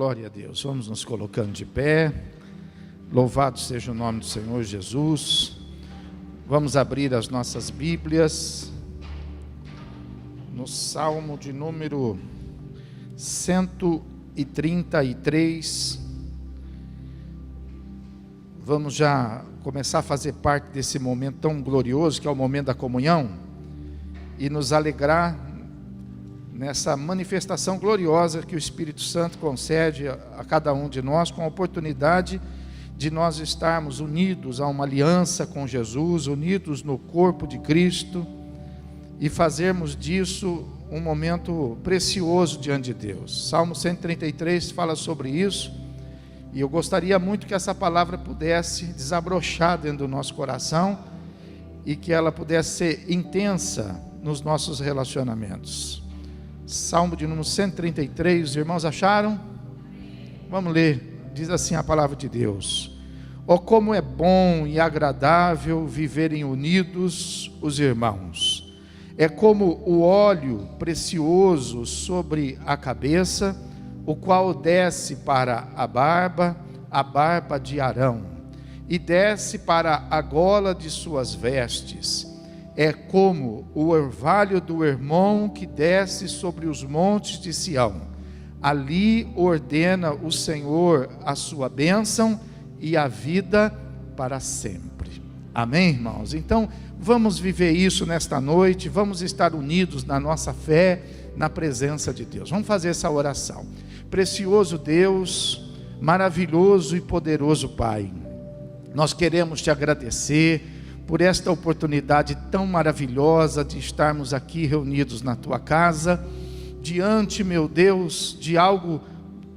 Glória a Deus. Vamos nos colocando de pé. Louvado seja o nome do Senhor Jesus. Vamos abrir as nossas Bíblias no Salmo de número 133. Vamos já começar a fazer parte desse momento tão glorioso que é o momento da comunhão e nos alegrar nessa manifestação gloriosa que o Espírito Santo concede a cada um de nós, com a oportunidade de nós estarmos unidos a uma aliança com Jesus, unidos no corpo de Cristo, e fazermos disso um momento precioso diante de Deus. Salmo 133 fala sobre isso, e eu gostaria muito que essa palavra pudesse desabrochar dentro do nosso coração, e que ela pudesse ser intensa nos nossos relacionamentos. Salmo de número 133, os irmãos acharam? Vamos ler, diz assim a palavra de Deus: ó, como é bom e agradável viverem unidos os irmãos, é como o óleo precioso sobre a cabeça, o qual desce para a barba de Arão, e desce para a gola de suas vestes. É como o orvalho do Hermon que desce sobre os montes de Sião. Ali ordena o Senhor a sua bênção e a vida para sempre. Amém, irmãos? Então, vamos viver isso nesta noite, vamos estar unidos na nossa fé, na presença de Deus. Vamos fazer essa oração. Precioso Deus, maravilhoso e poderoso Pai, nós queremos te agradecer por esta oportunidade tão maravilhosa de estarmos aqui reunidos na tua casa, diante, meu Deus, de algo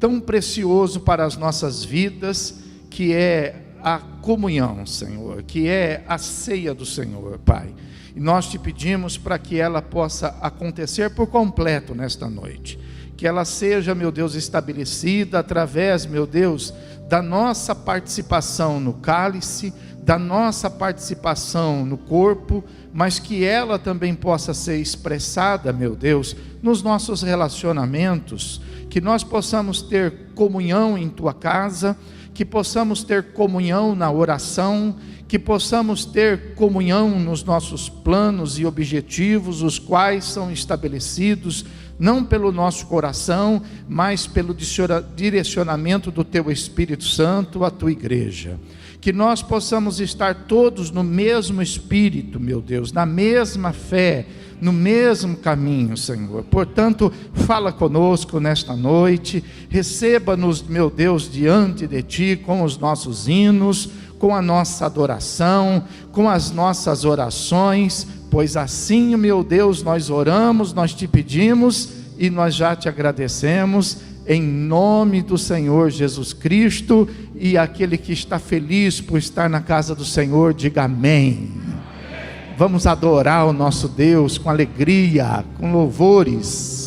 tão precioso para as nossas vidas, que é a comunhão, Senhor, que é a ceia do Senhor, Pai. E nós te pedimos para que ela possa acontecer por completo nesta noite, que ela seja, meu Deus, estabelecida através, meu Deus, da nossa participação no cálice, da nossa participação no corpo, mas que ela também possa ser expressada, meu Deus, nos nossos relacionamentos, que nós possamos ter comunhão em tua casa, que possamos ter comunhão na oração, que possamos ter comunhão nos nossos planos e objetivos, os quais são estabelecidos não pelo nosso coração, mas pelo direcionamento do teu Espírito Santo à tua igreja. Que nós possamos estar todos no mesmo espírito, meu Deus, na mesma fé, no mesmo caminho, Senhor. Portanto, fala conosco nesta noite, receba-nos, meu Deus, diante de ti, com os nossos hinos, com a nossa adoração, com as nossas orações, pois assim, meu Deus, nós oramos, nós te pedimos e nós já te agradecemos, em nome do Senhor Jesus Cristo. E aquele que está feliz por estar na casa do Senhor, diga amém. Vamos adorar o nosso Deus com alegria, com louvores.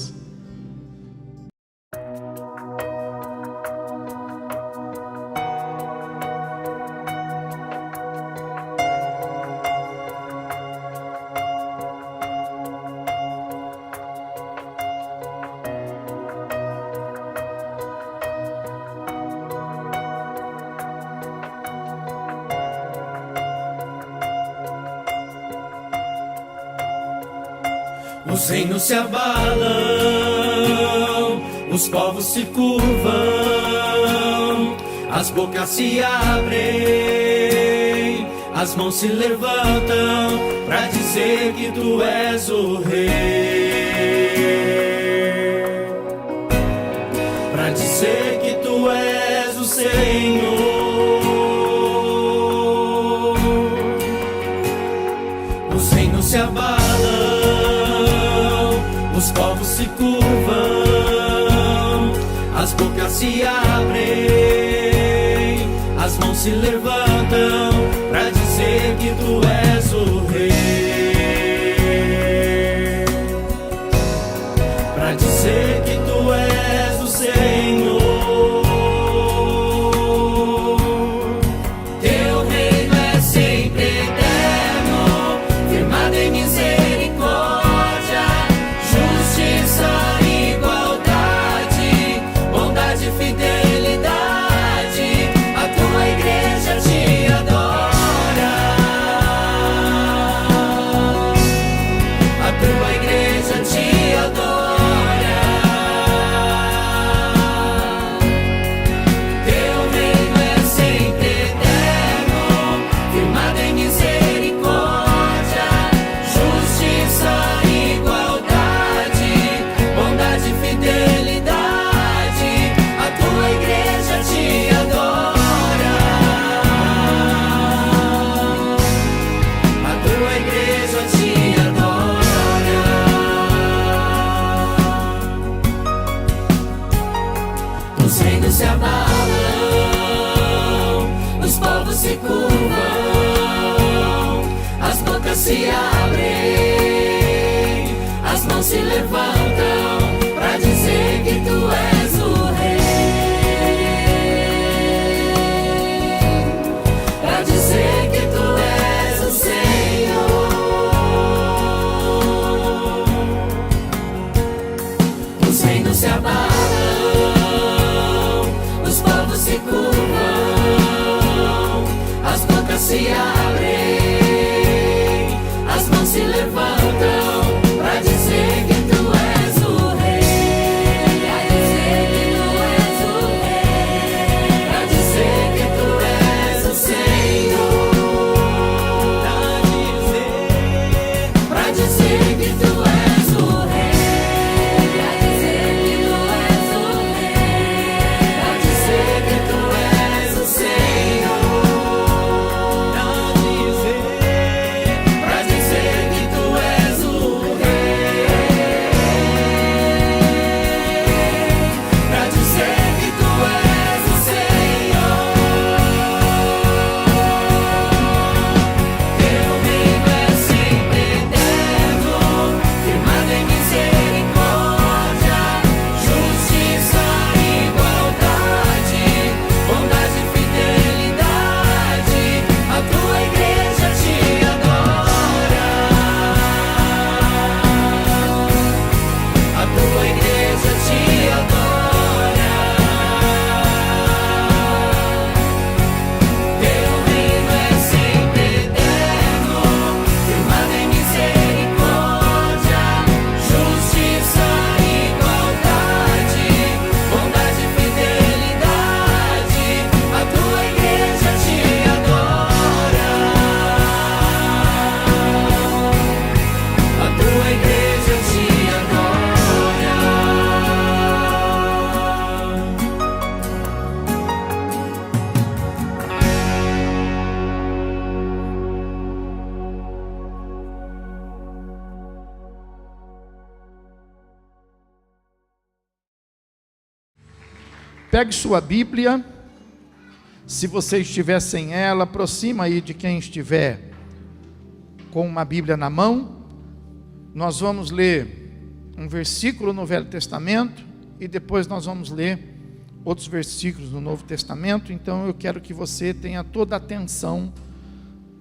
Os reinos se abalam, os povos se curvam, as bocas se abrem, as mãos se levantam para dizer que tu és o rei, para dizer que tu és o Senhor. Os reinos se abalam, os povos se curvam, as bocas se abrem, as mãos se levantam para dizer que tu és o rei, para dizer que tu és o Senhor. Teu reino é sempre eterno, firmado em misericórdia, justiça, igualdade, bondade e fidelidade. abrem, as mãos se levantam pra dizer que tu és o Rei, pra dizer que tu és o Senhor. Os reinos se abalam, os povos se curvam, as bocas se abrem, as mãos se levantam pra dizer que tu és o Rei, pra dizer que tu és o Rei, pra dizer que tu és o Senhor, pra dizer que tu és o Rei, pra dizer que tu és o Rei, pra dizer que tu és o Senhor. Pegue sua Bíblia, se você estiver sem ela, aproxima aí de quem estiver com uma Bíblia na mão. Nós vamos ler um versículo no Velho Testamento e depois nós vamos ler outros versículos do Novo Testamento. Então eu quero que você tenha toda a atenção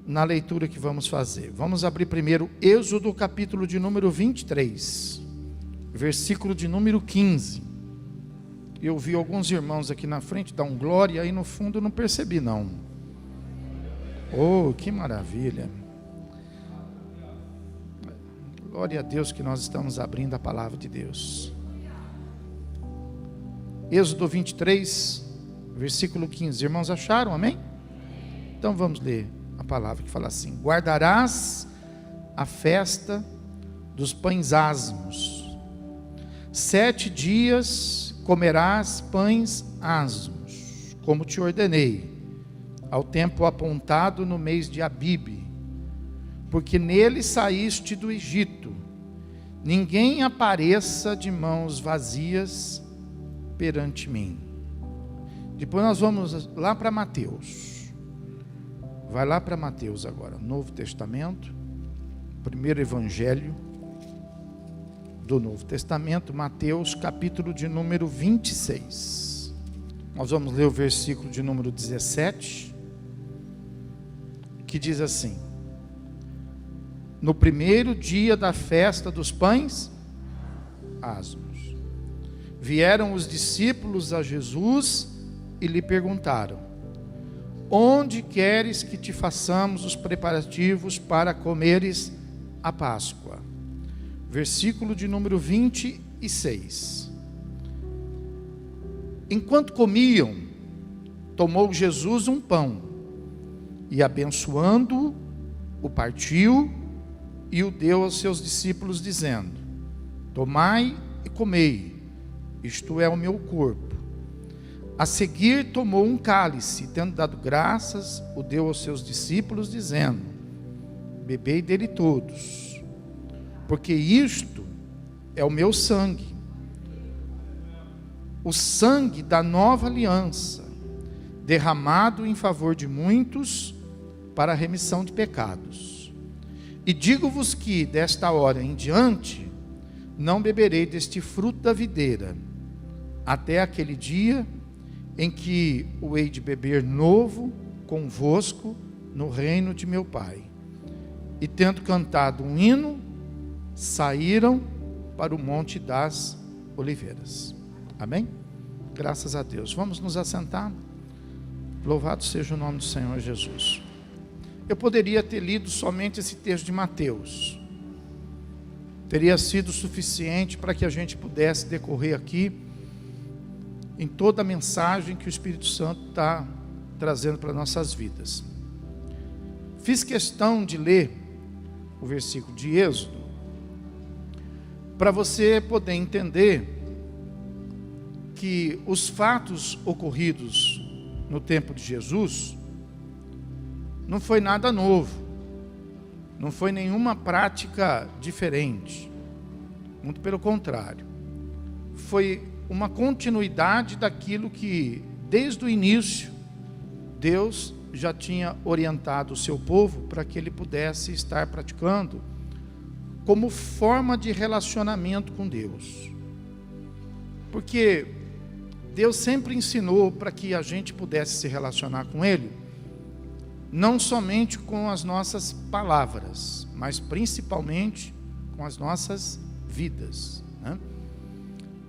na leitura que vamos fazer. Vamos abrir primeiro Êxodo, capítulo de número 23, versículo de número 15. Eu vi alguns irmãos aqui na frente dar um glória, aí no fundo eu não percebi não. Oh, que maravilha. Glória a Deus que nós estamos abrindo a palavra de Deus. Êxodo 23, versículo 15. Irmãos, acharam? Amém? Então vamos ler a palavra que fala assim: guardarás a festa dos pães asmos. 7 dias comerás pães asmos, como te ordenei, ao tempo apontado no mês de Abibe, porque nele saíste do Egito. Ninguém apareça de mãos vazias perante mim. Depois nós vamos lá para Mateus. Vai lá para Mateus agora, Novo Testamento, primeiro evangelho do Novo Testamento, Mateus, capítulo de número 26. Nós vamos ler o versículo de número 17, que diz assim: no primeiro dia da festa dos pães asmos, vieram os discípulos a Jesus e lhe perguntaram: onde queres que te façamos os preparativos para comeres a Páscoa? Versículo de número 26. Enquanto comiam, tomou Jesus um pão e, abençoando-o, o partiu e o deu aos seus discípulos, dizendo: tomai e comei, isto é o meu corpo. A seguir tomou um cálice, tendo dado graças, o deu aos seus discípulos, dizendo: bebei dele todos, porque isto é o meu sangue, o sangue da nova aliança, derramado em favor de muitos para a remissão de pecados. E digo-vos que, desta hora em diante, não beberei deste fruto da videira, até aquele dia em que o hei de beber novo convosco no reino de meu Pai. E tendo cantado um hino, saíram para o Monte das Oliveiras. Amém? Graças a Deus. Vamos nos assentar. Louvado seja o nome do Senhor Jesus. Eu poderia ter lido somente esse texto de Mateus. Teria sido suficiente para que a gente pudesse decorrer aqui em toda a mensagem que o Espírito Santo está trazendo para nossas vidas. Fiz questão de ler o versículo de Êxodo para você poder entender que os fatos ocorridos no tempo de Jesus não foi nada novo, não foi nenhuma prática diferente, muito pelo contrário, foi uma continuidade daquilo que desde o início Deus já tinha orientado o seu povo para que ele pudesse estar praticando como forma de relacionamento com Deus. Porque Deus sempre ensinou para que a gente pudesse se relacionar com Ele, não somente com as nossas palavras, mas principalmente com as nossas vidas, né?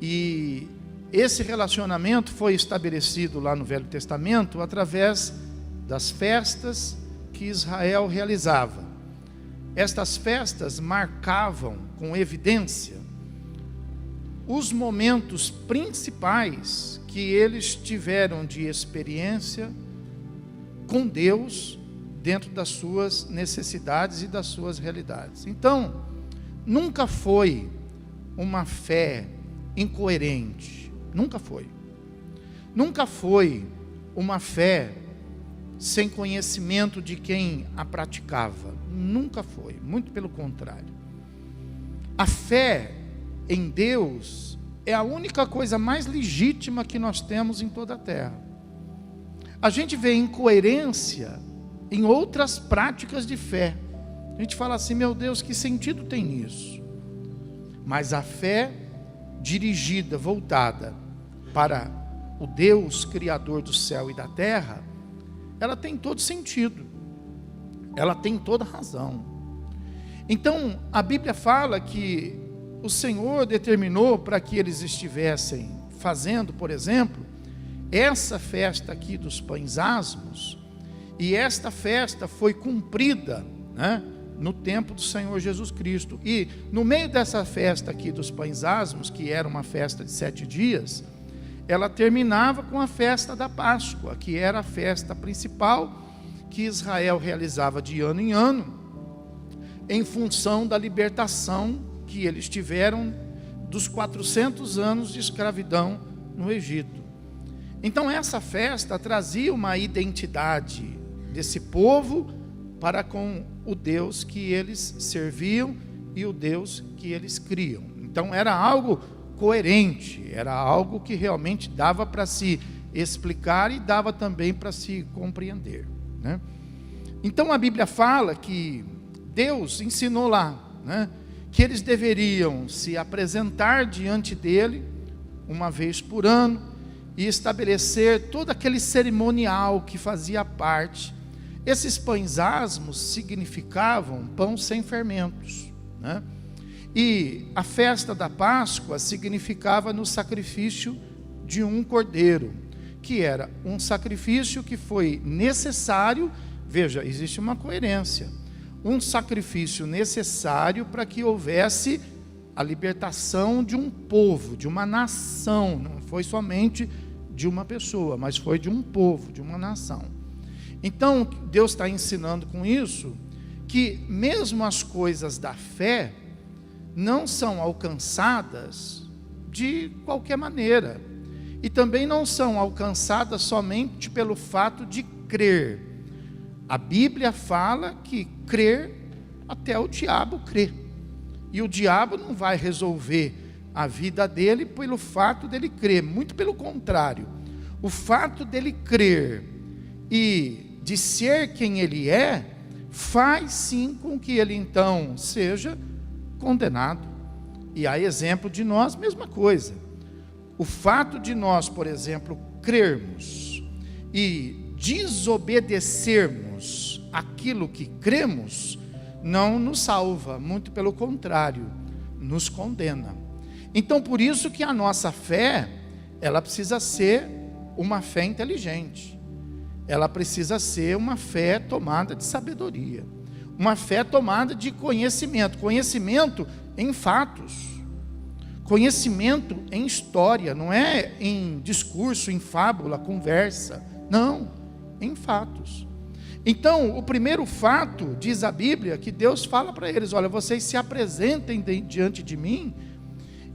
E esse relacionamento foi estabelecido lá no Velho Testamento através das festas que Israel realizava. Estas festas marcavam com evidência os momentos principais que eles tiveram de experiência com Deus dentro das suas necessidades e das suas realidades. Então, nunca foi uma fé incoerente, nunca foi. Nunca foi uma fé sem conhecimento de quem a praticava, nunca foi, muito pelo contrário. A fé em Deus é a única coisa mais legítima que nós temos em toda a terra. A gente vê incoerência em outras práticas de fé. A gente fala assim, meu Deus, que sentido tem isso? Mas a fé dirigida, voltada para o Deus Criador do céu e da terra, ela tem todo sentido, ela tem toda razão. Então, a Bíblia fala que o Senhor determinou para que eles estivessem fazendo, por exemplo, essa festa aqui dos pães asmos, e esta festa foi cumprida, né, no tempo do Senhor Jesus Cristo. E no meio dessa festa aqui dos pães asmos, que era uma festa de 7 dias, ela terminava com a festa da Páscoa, que era a festa principal que Israel realizava de ano em ano, em função da libertação que eles tiveram dos 400 anos de escravidão no Egito. Então essa festa trazia uma identidade desse povo para com o Deus que eles serviam e o Deus que eles criam. Então era algo coerente, era algo que realmente dava para se explicar e dava também para se compreender, né? Então a Bíblia fala que Deus ensinou lá, né, que eles deveriam se apresentar diante dele uma vez por ano e estabelecer todo aquele cerimonial que fazia parte. Esses pães asmos significavam pão sem fermentos, né? E a festa da Páscoa significava no sacrifício de um cordeiro, que era um sacrifício que foi necessário. Veja, existe uma coerência. Um sacrifício necessário para que houvesse a libertação de um povo, de uma nação. Não foi somente de uma pessoa, mas foi de um povo, de uma nação. Então, Deus está ensinando com isso que mesmo as coisas da fé não são alcançadas de qualquer maneira, e também não são alcançadas somente pelo fato de crer. A Bíblia fala que crer, até o diabo crê, e o diabo não vai resolver a vida dele pelo fato dele crer, muito pelo contrário. O fato dele crer e de ser quem ele é, faz sim com que ele então seja condenado. E há exemplo de nós, mesma coisa. O fato de nós, por exemplo, crermos e desobedecermos aquilo que cremos, não nos salva, muito pelo contrário, nos condena. Então, por isso que a nossa fé, ela precisa ser uma fé inteligente. Ela precisa ser uma fé tomada de sabedoria, uma fé tomada de conhecimento, conhecimento em fatos, conhecimento em história, não é em discurso, em fábula, conversa, não, em fatos. Então, o primeiro fato, diz a Bíblia, que Deus fala para eles: olha, vocês se apresentem diante de mim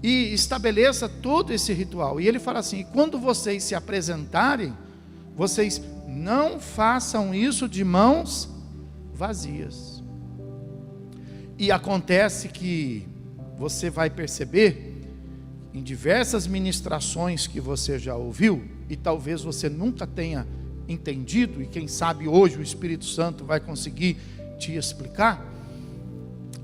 e estabeleça todo esse ritual. E ele fala assim: quando vocês se apresentarem, vocês não façam isso de mãos vazias. E acontece que você vai perceber, em diversas ministrações que você já ouviu, e talvez você nunca tenha entendido, e quem sabe hoje o Espírito Santo vai conseguir te explicar,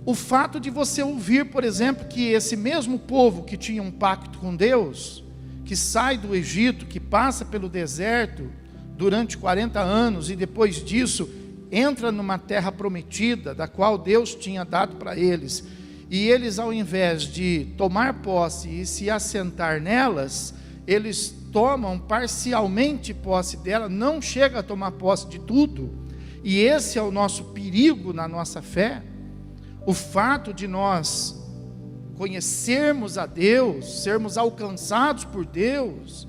o fato de você ouvir, por exemplo, que esse mesmo povo que tinha um pacto com Deus, que sai do Egito, que passa pelo deserto durante 40 anos, e depois disso entra numa terra prometida, da qual Deus tinha dado para eles, e eles, ao invés de tomar posse e se assentar nelas, eles tomam parcialmente posse dela, não chega a tomar posse de tudo. E esse é o nosso perigo na nossa fé, o fato de nós conhecermos a Deus, sermos alcançados por Deus,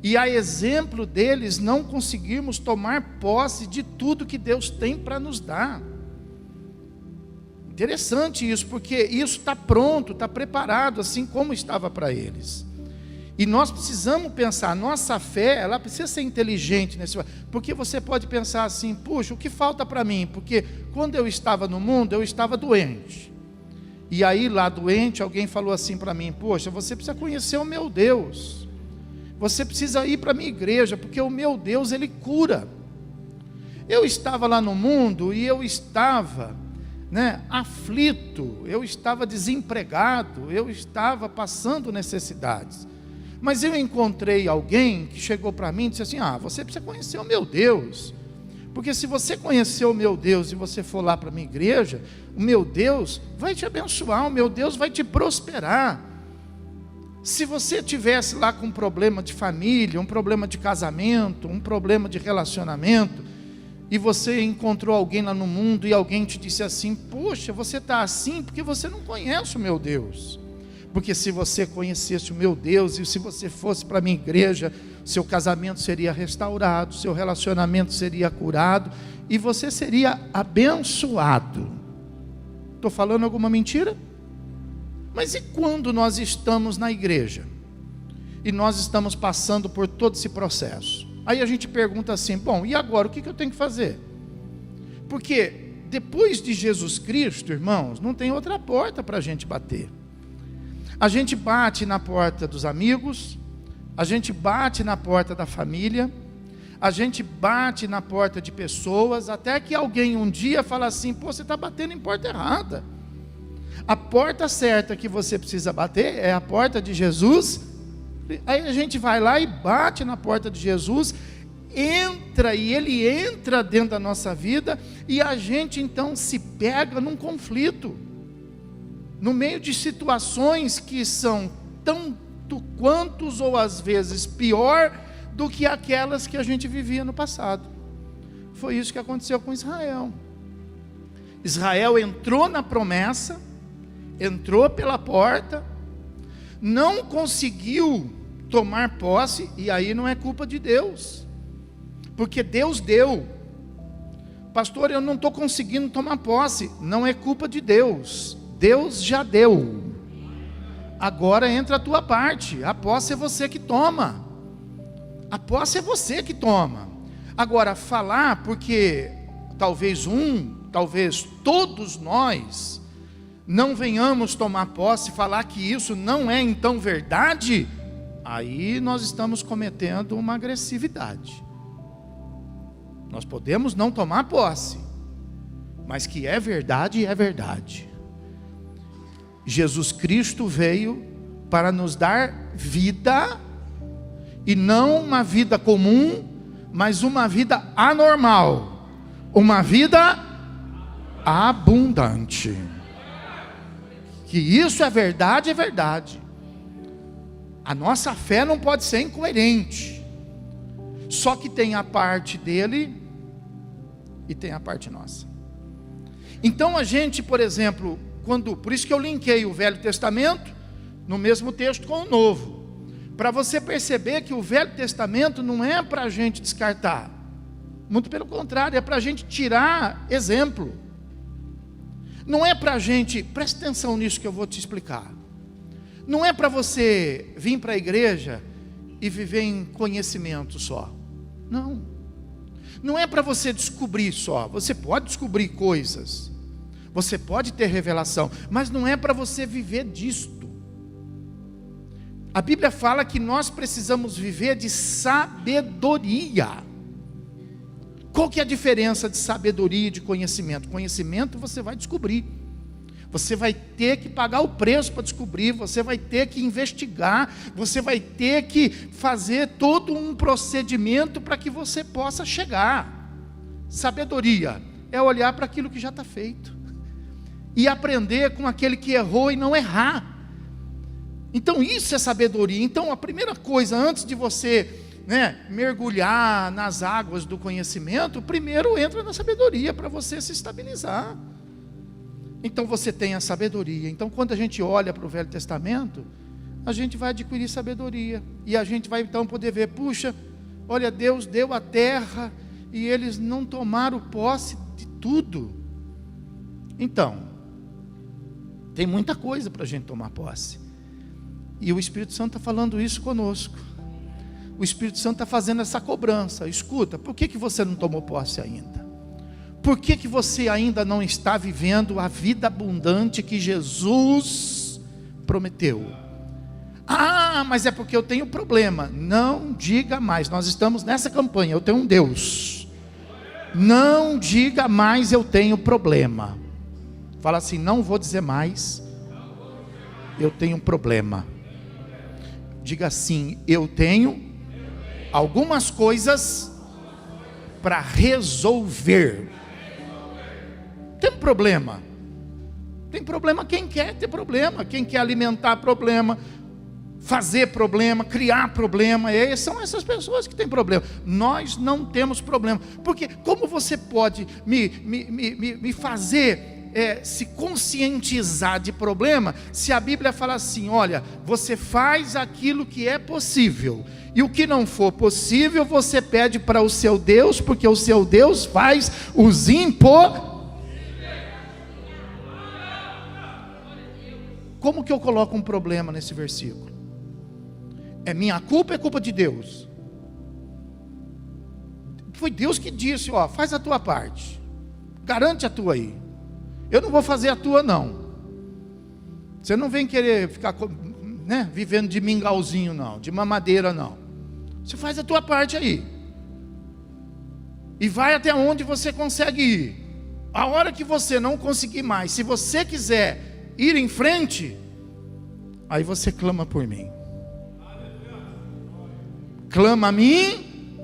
e a exemplo deles não conseguirmos tomar posse de tudo que Deus tem para nos dar. Interessante isso, porque isso está pronto, está preparado, assim como estava para eles. E nós precisamos pensar, nossa fé, ela precisa ser inteligente, porque você pode pensar assim: puxa, o que falta para mim? Porque quando eu estava no mundo, eu estava doente. E aí lá doente, alguém falou assim para mim: poxa, você precisa conhecer o meu Deus. Você precisa ir para a minha igreja, porque o meu Deus, Ele cura. Eu estava lá no mundo e eu estava aflito, eu estava desempregado, eu estava passando necessidades, mas eu encontrei alguém que chegou para mim e disse assim: você precisa conhecer o meu Deus, porque se você conhecer o meu Deus e você for lá para a minha igreja, o meu Deus vai te abençoar, o meu Deus vai te prosperar. Se você tivesse lá com um problema de família, um problema de casamento, um problema de relacionamento, e você encontrou alguém lá no mundo e alguém te disse assim: poxa, você está assim porque você não conhece o meu Deus. Porque se você conhecesse o meu Deus, e se você fosse para a minha igreja, seu casamento seria restaurado, seu relacionamento seria curado, e você seria abençoado. Estou falando alguma mentira? Mas e quando nós estamos na igreja, e nós estamos passando por todo esse processo? Aí a gente pergunta assim: bom, e agora o que eu tenho que fazer? Porque depois de Jesus Cristo, irmãos, não tem outra porta para a gente bater. A gente bate na porta dos amigos, a gente bate na porta da família, a gente bate na porta de pessoas, até que alguém um dia fala assim: pô, você está batendo em porta errada. A porta certa que você precisa bater é a porta de Jesus. Aí a gente vai lá e bate na porta de Jesus, entra, e Ele entra dentro da nossa vida, e a gente então se pega num conflito, no meio de situações que são tanto quantos, ou às vezes pior, do que aquelas que a gente vivia no passado. Foi isso que aconteceu com Israel. Israel entrou na promessa, entrou pela porta, não conseguiu tomar posse, e aí não é culpa de Deus, porque Deus deu. Pastor, eu não estou conseguindo tomar posse. Não é culpa de Deus, Deus já deu. Agora entra a tua parte, a posse é você que toma. A posse é você que toma. Agora, falar porque talvez todos nós não venhamos tomar posse, falar que isso não é então verdade, aí nós estamos cometendo uma agressividade. Nós podemos não tomar posse, mas que é verdade, é verdade. Jesus Cristo veio para nos dar vida, e não uma vida comum, mas uma vida anormal, uma vida abundante. Que isso é verdade, é verdade. A nossa fé não pode ser incoerente. Só que tem a parte dele e tem a parte nossa. Então a gente, por exemplo, por isso que eu linkei o Velho Testamento no mesmo texto com o Novo, para você perceber que o Velho Testamento não é para a gente descartar, muito pelo contrário, é para a gente tirar exemplo. Não é para a gente, preste atenção nisso que eu vou te explicar. Não é para você vir para a igreja e viver em conhecimento só. Não. Não é para você descobrir só. Você pode descobrir coisas, você pode ter revelação, mas não é para você viver disto. A Bíblia fala que nós precisamos viver de sabedoria. Qual que é a diferença de sabedoria e de conhecimento? Conhecimento você vai descobrir. Você vai ter que pagar o preço para descobrir, você vai ter que investigar, você vai ter que fazer todo um procedimento para que você possa chegar. Sabedoria é olhar para aquilo que já está feito e aprender com aquele que errou e não errar. Então isso é sabedoria. Então a primeira coisa, antes de você mergulhar nas águas do conhecimento, primeiro entra na sabedoria para você se estabilizar. Então você tem a sabedoria. Então quando a gente olha para o Velho Testamento, a gente vai adquirir sabedoria, e a gente vai então poder ver, puxa, olha, Deus deu a terra e eles não tomaram posse de tudo. Então tem muita coisa para a gente tomar posse, e o Espírito Santo está falando isso conosco. O Espírito Santo está fazendo essa cobrança. Escuta, por que você não tomou posse ainda? Por que você ainda não está vivendo a vida abundante que Jesus prometeu? Ah, mas é porque eu tenho problema. Não diga mais, nós estamos nessa campanha, eu tenho um Deus. Não diga mais eu tenho problema. Fala assim, não vou dizer mais eu tenho um problema. Diga assim, eu tenho algumas coisas para resolver. Tem problema? Tem problema quem quer ter problema, quem quer alimentar problema, fazer problema, criar problema. São essas pessoas que têm problema. Nós não temos problema. Porque como você pode me fazer se conscientizar de problema, se a Bíblia fala assim, olha, você faz aquilo que é possível, e o que não for possível, você pede para o seu Deus, porque o seu Deus faz os impossíveis. Como que eu coloco um problema nesse versículo? É minha culpa ou é culpa de Deus? Foi Deus que disse, ó, faz a tua parte, garante a tua aí. Eu não vou fazer a tua não. Você não vem querer ficar vivendo de mingauzinho não, de mamadeira não. Você faz a tua parte aí, e vai até onde você consegue ir. A hora que você não conseguir mais, se você quiser ir em frente, aí você clama por mim. Clama a mim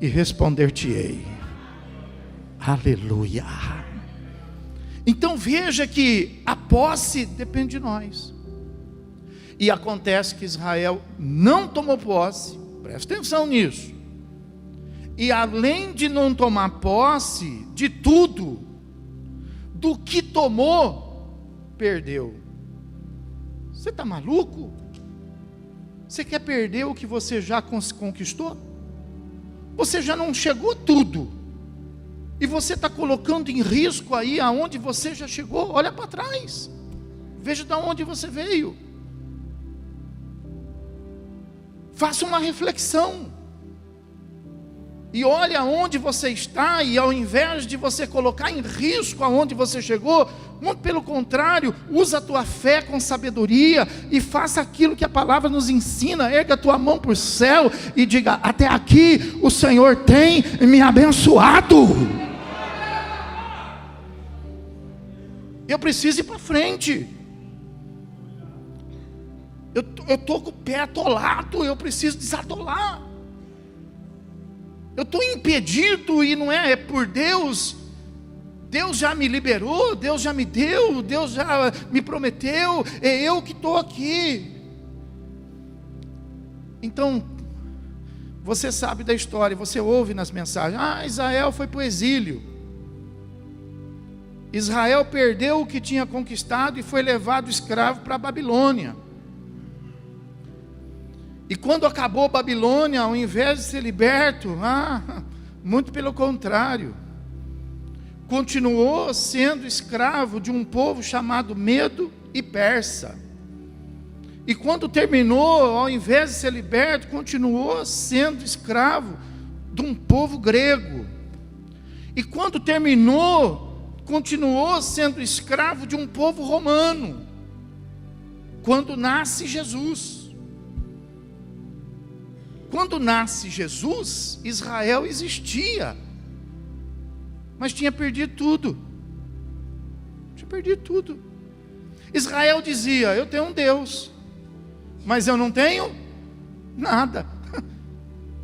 e responder-te-ei. Aleluia. Então veja que a posse depende de nós. E acontece que Israel não tomou posse, presta atenção nisso. E além de não tomar posse de tudo, do que tomou, perdeu. Você está maluco? Você quer perder o que você já conquistou? Você já não chegou a tudo. E você está colocando em risco aí aonde você já chegou. Olha para trás, veja de onde você veio, faça uma reflexão, e olha aonde você está, e ao invés de você colocar em risco aonde você chegou, muito pelo contrário, usa a tua fé com sabedoria, e faça aquilo que a palavra nos ensina. Erga a tua mão para o céu e diga, até aqui o Senhor tem me abençoado. Eu preciso ir para frente. Eu estou com o pé atolado, eu preciso desatolar. Eu estou impedido e não é por Deus. Deus já me liberou, Deus já me deu, Deus já me prometeu, é eu que estou aqui. Então, você sabe da história, você ouve nas mensagens, Israel foi para o exílio. Israel perdeu o que tinha conquistado e foi levado escravo para a Babilônia. E quando acabou a Babilônia, ao invés de ser liberto, muito pelo contrário, continuou sendo escravo de um povo chamado Medo e Persa. E quando terminou, ao invés de ser liberto, continuou sendo escravo de um povo grego. E quando terminou, continuou sendo escravo de um povo romano. Quando nasce Jesus. Quando nasce Jesus, Israel existia, mas tinha perdido tudo. Tinha perdido tudo. Israel dizia: eu tenho um Deus, mas eu não tenho nada.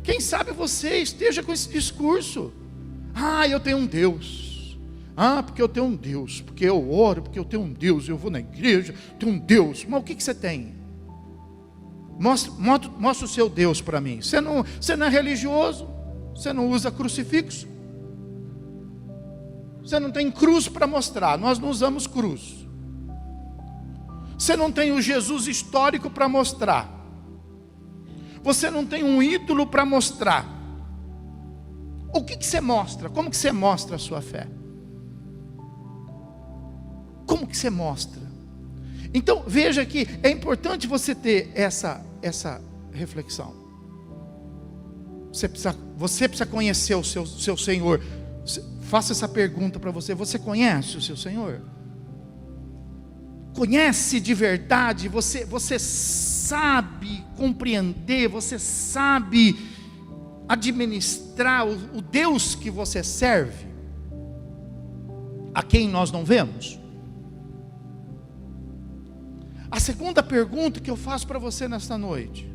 Quem sabe você esteja com esse discurso: eu tenho um Deus. Porque eu tenho um Deus, porque eu oro, porque eu tenho um Deus, eu vou na igreja, tenho um Deus. Mas o que você tem? Mostra o seu Deus para mim. Você não é religioso, você não usa crucifixo, você não tem cruz para mostrar, nós não usamos cruz. Você não tem o Jesus histórico para mostrar, você não tem um ídolo para mostrar. O que você mostra? Como que você mostra a sua fé? Como que você mostra? Então veja que é importante você ter essa reflexão. Você precisa conhecer o seu Senhor. Faça essa pergunta para você: você conhece o seu Senhor? Conhece de verdade? Você sabe compreender? Você sabe administrar o Deus que você serve, a quem nós não vemos? A segunda pergunta que eu faço para você nesta noite: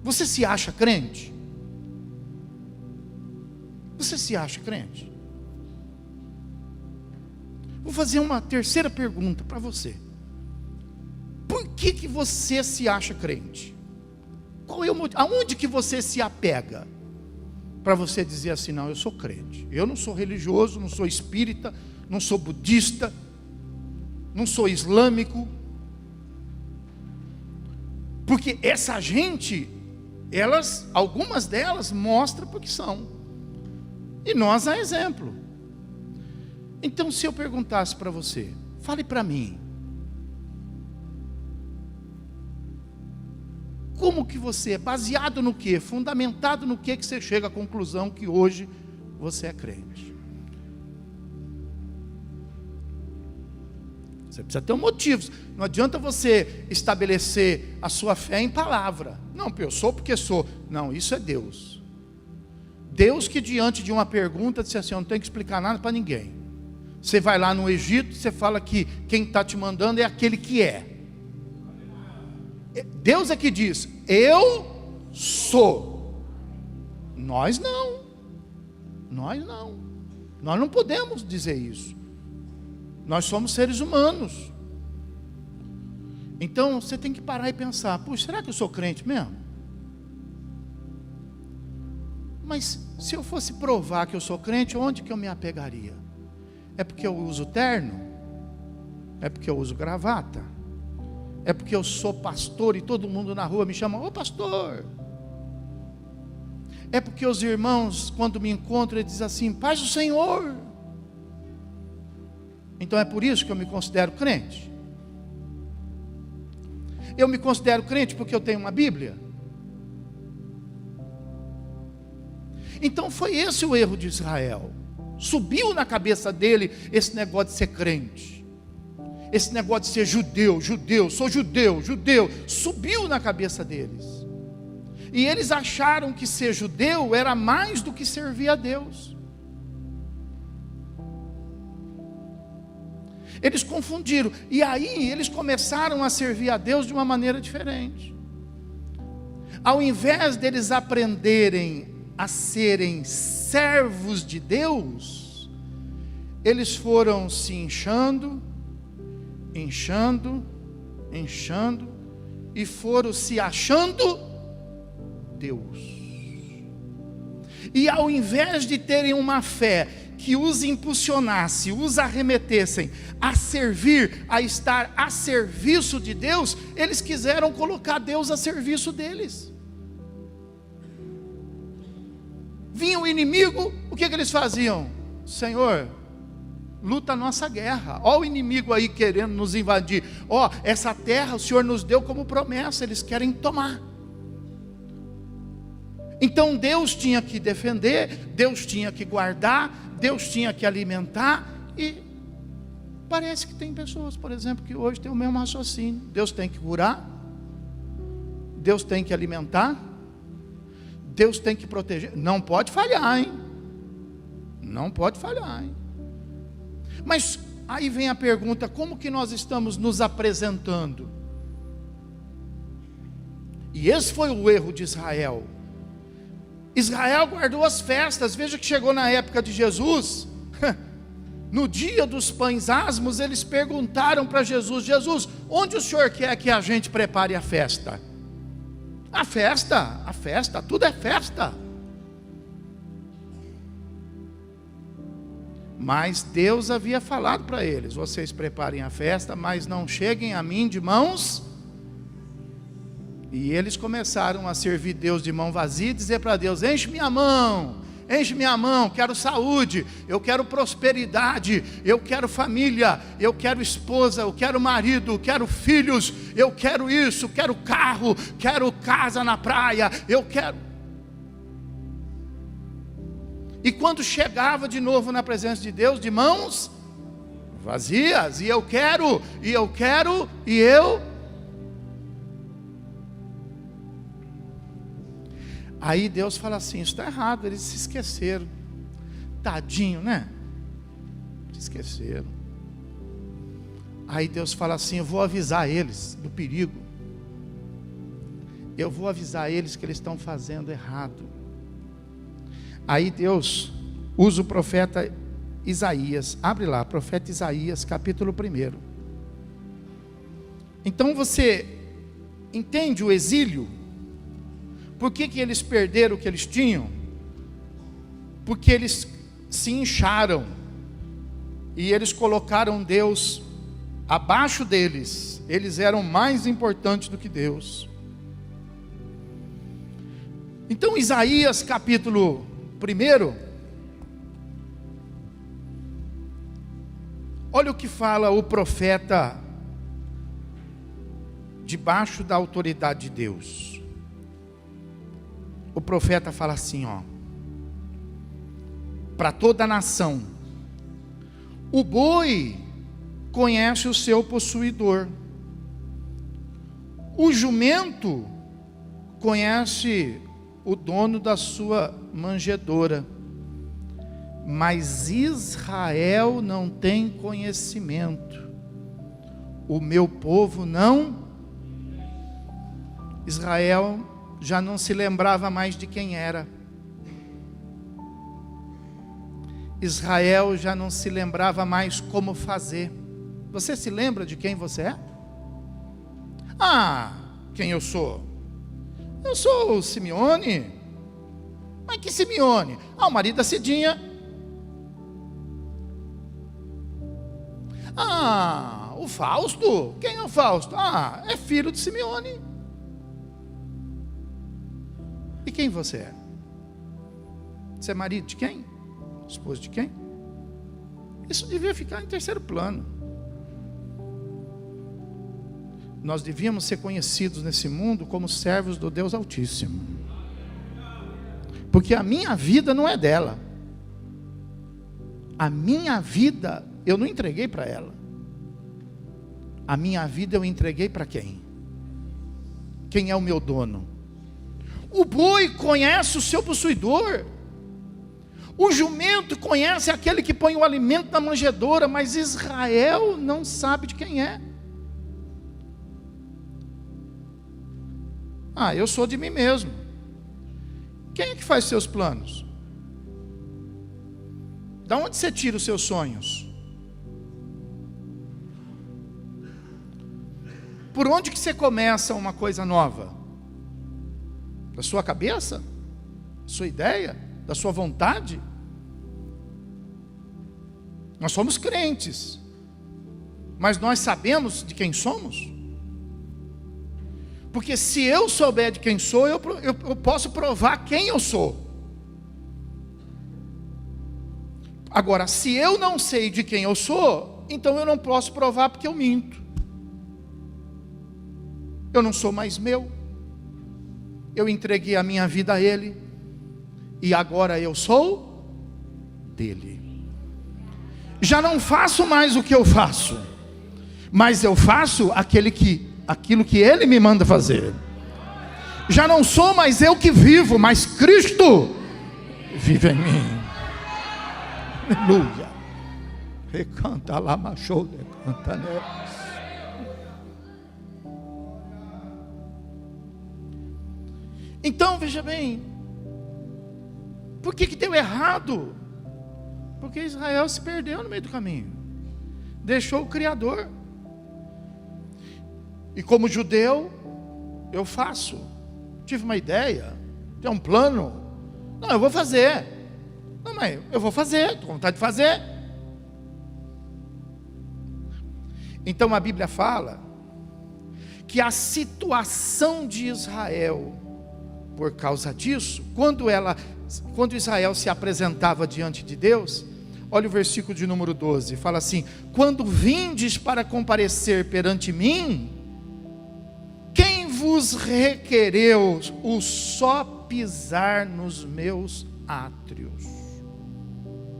você se acha crente? Você se acha crente? Vou fazer uma terceira pergunta para você: por que você se acha crente? Qual é o motivo? Aonde que você se apega para você dizer assim: não, eu sou crente, eu não sou religioso, não sou espírita, não sou budista, não sou islâmico? Porque essa gente, algumas delas mostram porque são, e nós a exemplo. Então, se eu perguntasse para você, fale para mim, como que você, baseado no que, fundamentado no que você chega à conclusão que hoje você é crente? Você precisa ter um motivo. Não adianta você estabelecer a sua fé em palavra. Não, eu sou porque sou. Não, isso é Deus. Deus que diante de uma pergunta disse assim: eu não tenho que explicar nada para ninguém. Você vai lá no Egito, você fala que quem está te mandando é aquele que é. Deus é que diz: eu sou. Nós não. Nós não. Nós não podemos dizer isso. Nós somos seres humanos. Então você tem que parar e pensar: puxa, será que eu sou crente mesmo? Mas se eu fosse provar que eu sou crente, onde que eu me apegaria? É porque eu uso terno? É porque eu uso gravata? É porque eu sou pastor e todo mundo na rua me chama: ô pastor? É porque os irmãos, quando me encontram, eles dizem assim: paz do Senhor? Então é por isso que eu me considero crente? Eu me considero crente porque eu tenho uma Bíblia? Então foi esse o erro de Israel. Subiu na cabeça dele esse negócio de ser crente, esse negócio de ser judeu, sou judeu. Subiu na cabeça deles. E eles acharam que ser judeu era mais do que servir a Deus. Eles confundiram. E aí eles começaram a servir a Deus de uma maneira diferente. Ao invés deles aprenderem a serem servos de Deus, eles foram se inchando, e foram se achando Deus. E ao invés de terem uma fé que os impulsionasse, os arremetessem a servir, a estar a serviço de Deus, eles quiseram colocar Deus a serviço deles. Vinha o inimigo, o que eles faziam? Senhor, luta a nossa guerra. Ó o inimigo aí querendo nos invadir. Ó, essa terra o Senhor nos deu como promessa, eles querem tomar. Então Deus tinha que defender, Deus tinha que guardar, Deus tinha que alimentar. E parece que tem pessoas, por exemplo, que hoje tem o mesmo raciocínio. Deus tem que curar, Deus tem que alimentar, Deus tem que proteger. Não pode falhar, hein? Não pode falhar, hein? Mas aí vem a pergunta: como que nós estamos nos apresentando? E esse foi o erro de Israel. Israel guardou as festas. Veja que chegou na época de Jesus, no dia dos pães asmos, eles perguntaram para Jesus: Jesus, onde o Senhor quer que a gente prepare a festa? A festa, tudo é festa. Mas Deus havia falado para eles: vocês preparem a festa, mas não cheguem a mim de mãos. E eles começaram a servir Deus de mão vazia e dizer para Deus: enche minha mão, quero saúde, eu quero prosperidade, eu quero família, eu quero esposa, eu quero marido, eu quero filhos, eu quero isso, quero carro, quero casa na praia, eu quero. E quando chegava de novo na presença de Deus, de mãos vazias, e eu quero, e eu. Aí Deus fala assim: isso está errado, eles se esqueceram. Tadinho, né? Se esqueceram. Aí Deus fala assim: eu vou avisar eles do perigo. Eu vou avisar eles que eles estão fazendo errado. Aí Deus usa o profeta Isaías. Abre lá, profeta Isaías, capítulo 1. Então você entende o exílio? Por que eles perderam o que eles tinham? Porque eles se incharam e eles colocaram Deus abaixo deles. Eles eram mais importantes do que Deus. Então Isaías capítulo 1, olha o que fala o profeta debaixo da autoridade de Deus. O profeta fala assim, ó: para toda a nação, o boi conhece o seu possuidor, o jumento conhece o dono da sua manjedoura, mas Israel não tem conhecimento, o meu povo não. Israel já não se lembrava mais de quem era. Israel já não se lembrava mais como fazer. Você se lembra de quem você é? Ah, quem eu sou? Eu sou o Simeone. Mas que Simeone? Ah, o marido da Cidinha. Ah, o Fausto. Quem é o Fausto? Ah, é filho de Simeone. E quem você é? Você é marido de quem? Esposa de quem? Isso devia ficar em terceiro plano. Nós devíamos ser conhecidos nesse mundo como servos do Deus Altíssimo. Porque a minha vida não é dela. A minha vida eu não entreguei para ela. A minha vida eu entreguei para quem? Quem é o meu dono? O boi conhece o seu possuidor. O jumento conhece aquele que põe o alimento na manjedoura, mas Israel não sabe de quem é. Eu sou de mim mesmo. Quem é que faz seus planos? Da onde você tira os seus sonhos? Por onde que você começa uma coisa nova? Da sua cabeça? Da sua ideia? Da sua vontade? Nós somos crentes, mas nós sabemos de quem somos? Porque se eu souber de quem sou, eu posso provar quem eu sou. Agora, se eu não sei de quem eu sou, então eu não posso provar porque eu minto. Eu não sou mais meu. Eu entreguei a minha vida a Ele, e agora eu sou dele. Já não faço mais o que eu faço, mas eu faço aquilo que Ele me manda fazer. Já não sou mais eu que vivo, mas Cristo vive em mim. Aleluia. Recanta lá, machou, recanta nelas. Então, veja bem, por que deu errado? Porque Israel se perdeu no meio do caminho, deixou o Criador. E como judeu, eu faço. Tive uma ideia, tem um plano. Não, eu vou fazer. Não, mas eu vou fazer, estou com vontade de fazer. Então a Bíblia fala que a situação de Israel, por causa disso, quando Israel se apresentava diante de Deus, olha o versículo de número 12, fala assim: quando vindes para comparecer perante mim, quem vos requereu o só pisar nos meus átrios?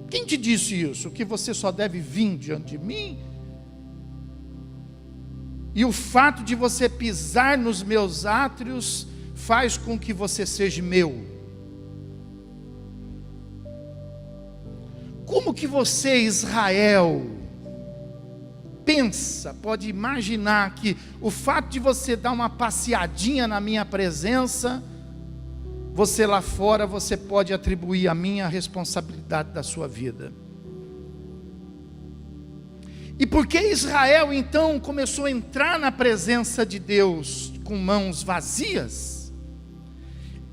Quem te disse isso? Que você só deve vir diante de mim? E o fato de você pisar nos meus átrios faz com que você seja meu. Como que você, Israel, pensa, pode imaginar que o fato de você dar uma passeadinha na minha presença, você lá fora, você pode atribuir a minha responsabilidade da sua vida? E por que Israel então começou a entrar na presença de Deus com mãos vazias?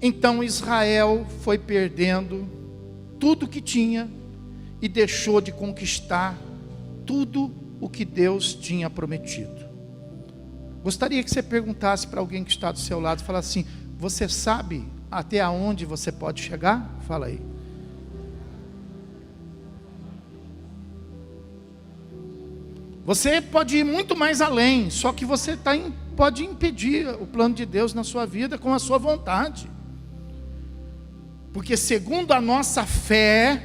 Então Israel foi perdendo tudo que tinha e deixou de conquistar tudo o que Deus tinha prometido. Gostaria que você perguntasse para alguém que está do seu lado, falasse assim: você sabe até aonde você pode chegar? Fala aí. Você pode ir muito mais além, só que você pode impedir o plano de Deus na sua vida com a sua vontade. Porque segundo a nossa fé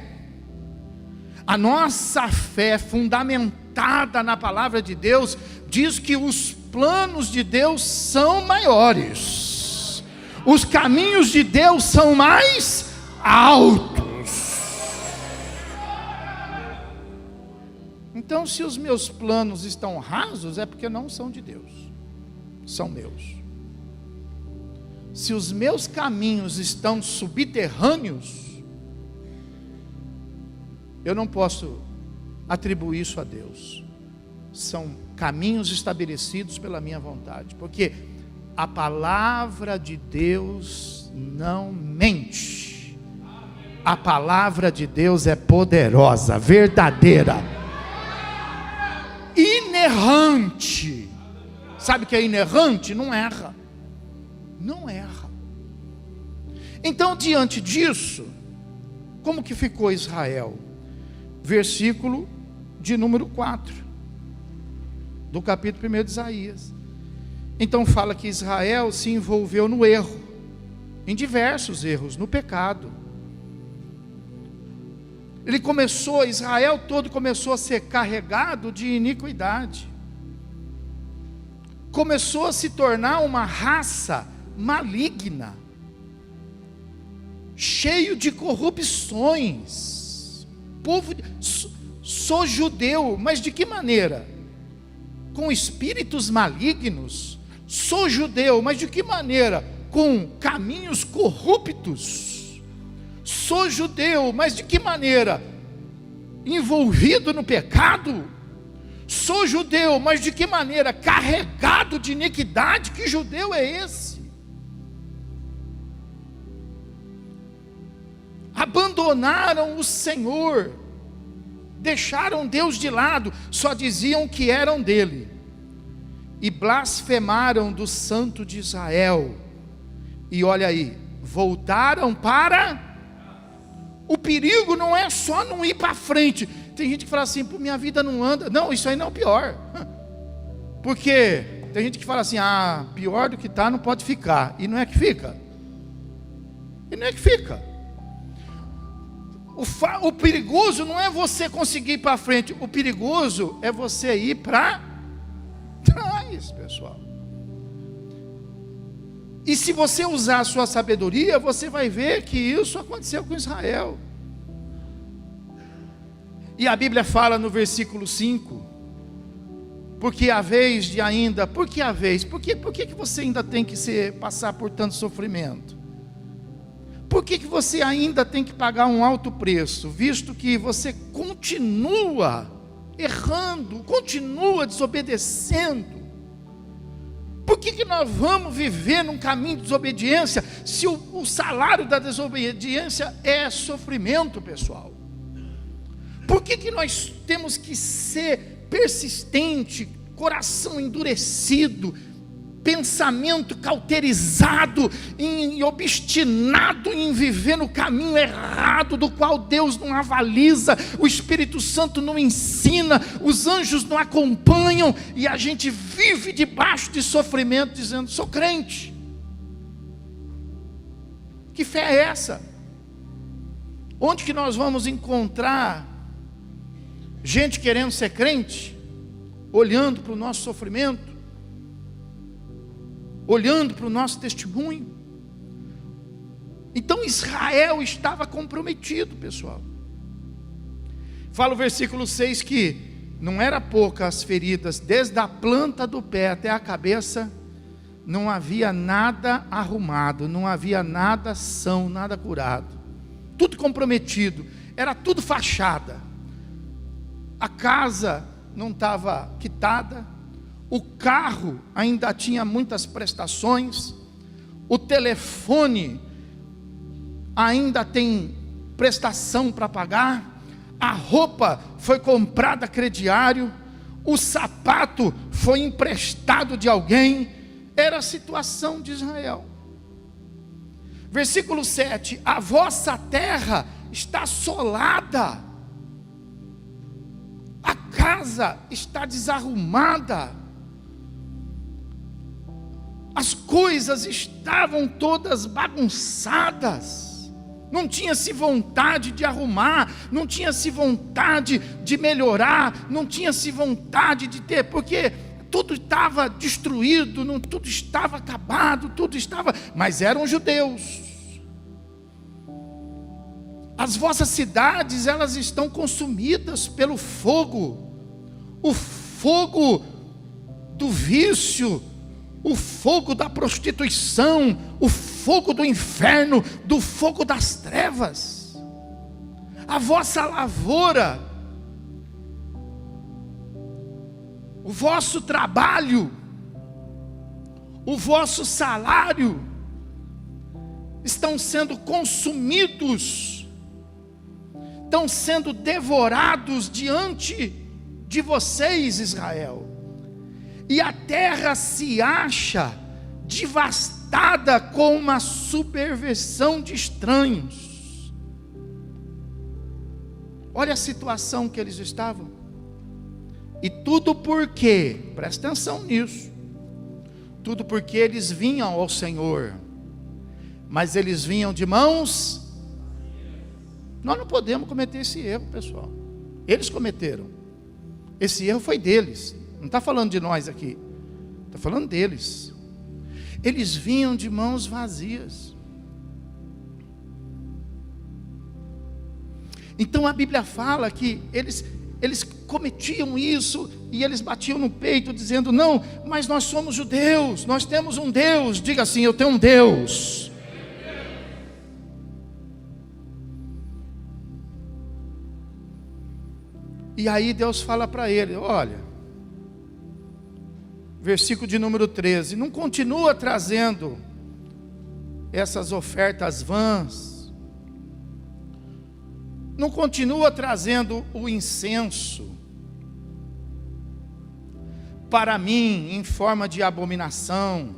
fundamentada na palavra de Deus, diz que os planos de Deus são maiores, os caminhos de Deus são mais altos. Então, se os meus planos estão rasos, é porque não são de Deus, são meus. Se os meus caminhos estão subterrâneos, eu não posso atribuir isso a Deus. São caminhos estabelecidos pela minha vontade, porque a palavra de Deus não mente. A palavra de Deus é poderosa, verdadeira, inerrante. Sabe o que é inerrante? Não erra. Não erra. Então, diante disso, como que ficou Israel? Versículo de número 4 do capítulo 1 de Isaías. Então fala que Israel se envolveu no erro, em diversos erros, no pecado. Israel todo começou a ser carregado de iniquidade, começou a se tornar uma raça maligna. cheio de corrupções. Povo, sou judeu, mas de que maneira? Com espíritos malignos. Sou judeu, mas de que maneira? Com caminhos corruptos. Sou judeu, mas de que maneira? Envolvido no pecado. Sou judeu, mas de que maneira? Carregado de iniquidade. Que judeu é esse? Abandonaram o Senhor, deixaram Deus de lado, só diziam que eram dele, e blasfemaram do Santo de Israel. E olha aí, voltaram para... O perigo não é só não ir para frente. Tem gente que fala assim, pô, minha vida não anda. Não, isso aí não é o pior. Porque tem gente que fala assim, pior do que está não pode ficar. E não é que fica. E não é que fica. O perigoso não é você conseguir ir para frente. O perigoso é você ir para trás, pessoal. E se você usar a sua sabedoria, você vai ver que isso aconteceu com Israel. E a Bíblia fala no versículo 5, porque a vez de ainda, por que a vez? Por que você ainda tem que passar por tanto sofrimento? Por que você ainda tem que pagar um alto preço, visto que você continua errando, continua desobedecendo? Por que nós vamos viver num caminho de desobediência, se o salário da desobediência é sofrimento, pessoal? Por que nós temos que ser persistente, coração endurecido, pensamento cauterizado, e obstinado em viver no caminho errado, do qual Deus não avaliza, o Espírito Santo não ensina, os anjos não acompanham, e a gente vive debaixo de sofrimento, dizendo, sou crente? Que fé é essa? Onde que nós vamos encontrar gente querendo ser crente, olhando para o nosso sofrimento, olhando para o nosso testemunho? Então Israel estava comprometido, pessoal. Fala o versículo 6 que não era poucas as feridas, desde a planta do pé até a cabeça, não havia nada arrumado, não havia nada são, nada curado, tudo comprometido, era tudo fachada. A casa não estava quitada, o carro ainda tinha muitas prestações, o telefone ainda tem prestação para pagar, a roupa foi comprada a crediário, o sapato foi emprestado de alguém. Era a situação de Israel. Versículo 7, a vossa terra está assolada, a casa está desarrumada, as coisas estavam todas bagunçadas, não tinha-se vontade de arrumar, não tinha-se vontade de melhorar, não tinha-se vontade de ter, porque tudo estava destruído, tudo estava acabado, tudo estava, mas eram judeus. As vossas cidades, elas estão consumidas pelo fogo, o fogo do vício, o fogo da prostituição, o fogo do inferno, do fogo das trevas. A vossa lavoura, o vosso trabalho, o vosso salário, estão sendo consumidos, estão sendo devorados diante de vocês, Israel. E a terra se acha devastada com uma subversão de estranhos. Olha a situação que eles estavam. E tudo porque, presta atenção nisso, tudo porque eles vinham ao Senhor, mas eles vinham de mãos. Nós não podemos cometer esse erro, pessoal. Eles cometeram. Esse erro foi deles. Não está falando de nós aqui, está falando deles. Eles vinham de mãos vazias. Então a Bíblia fala que eles cometiam isso e eles batiam no peito dizendo: não, mas nós somos judeus, nós temos um Deus. Diga assim: eu tenho um Deus. E aí Deus fala para ele: olha, versículo de número 13, não continua trazendo essas ofertas vãs, não continua trazendo o incenso para mim em forma de abominação.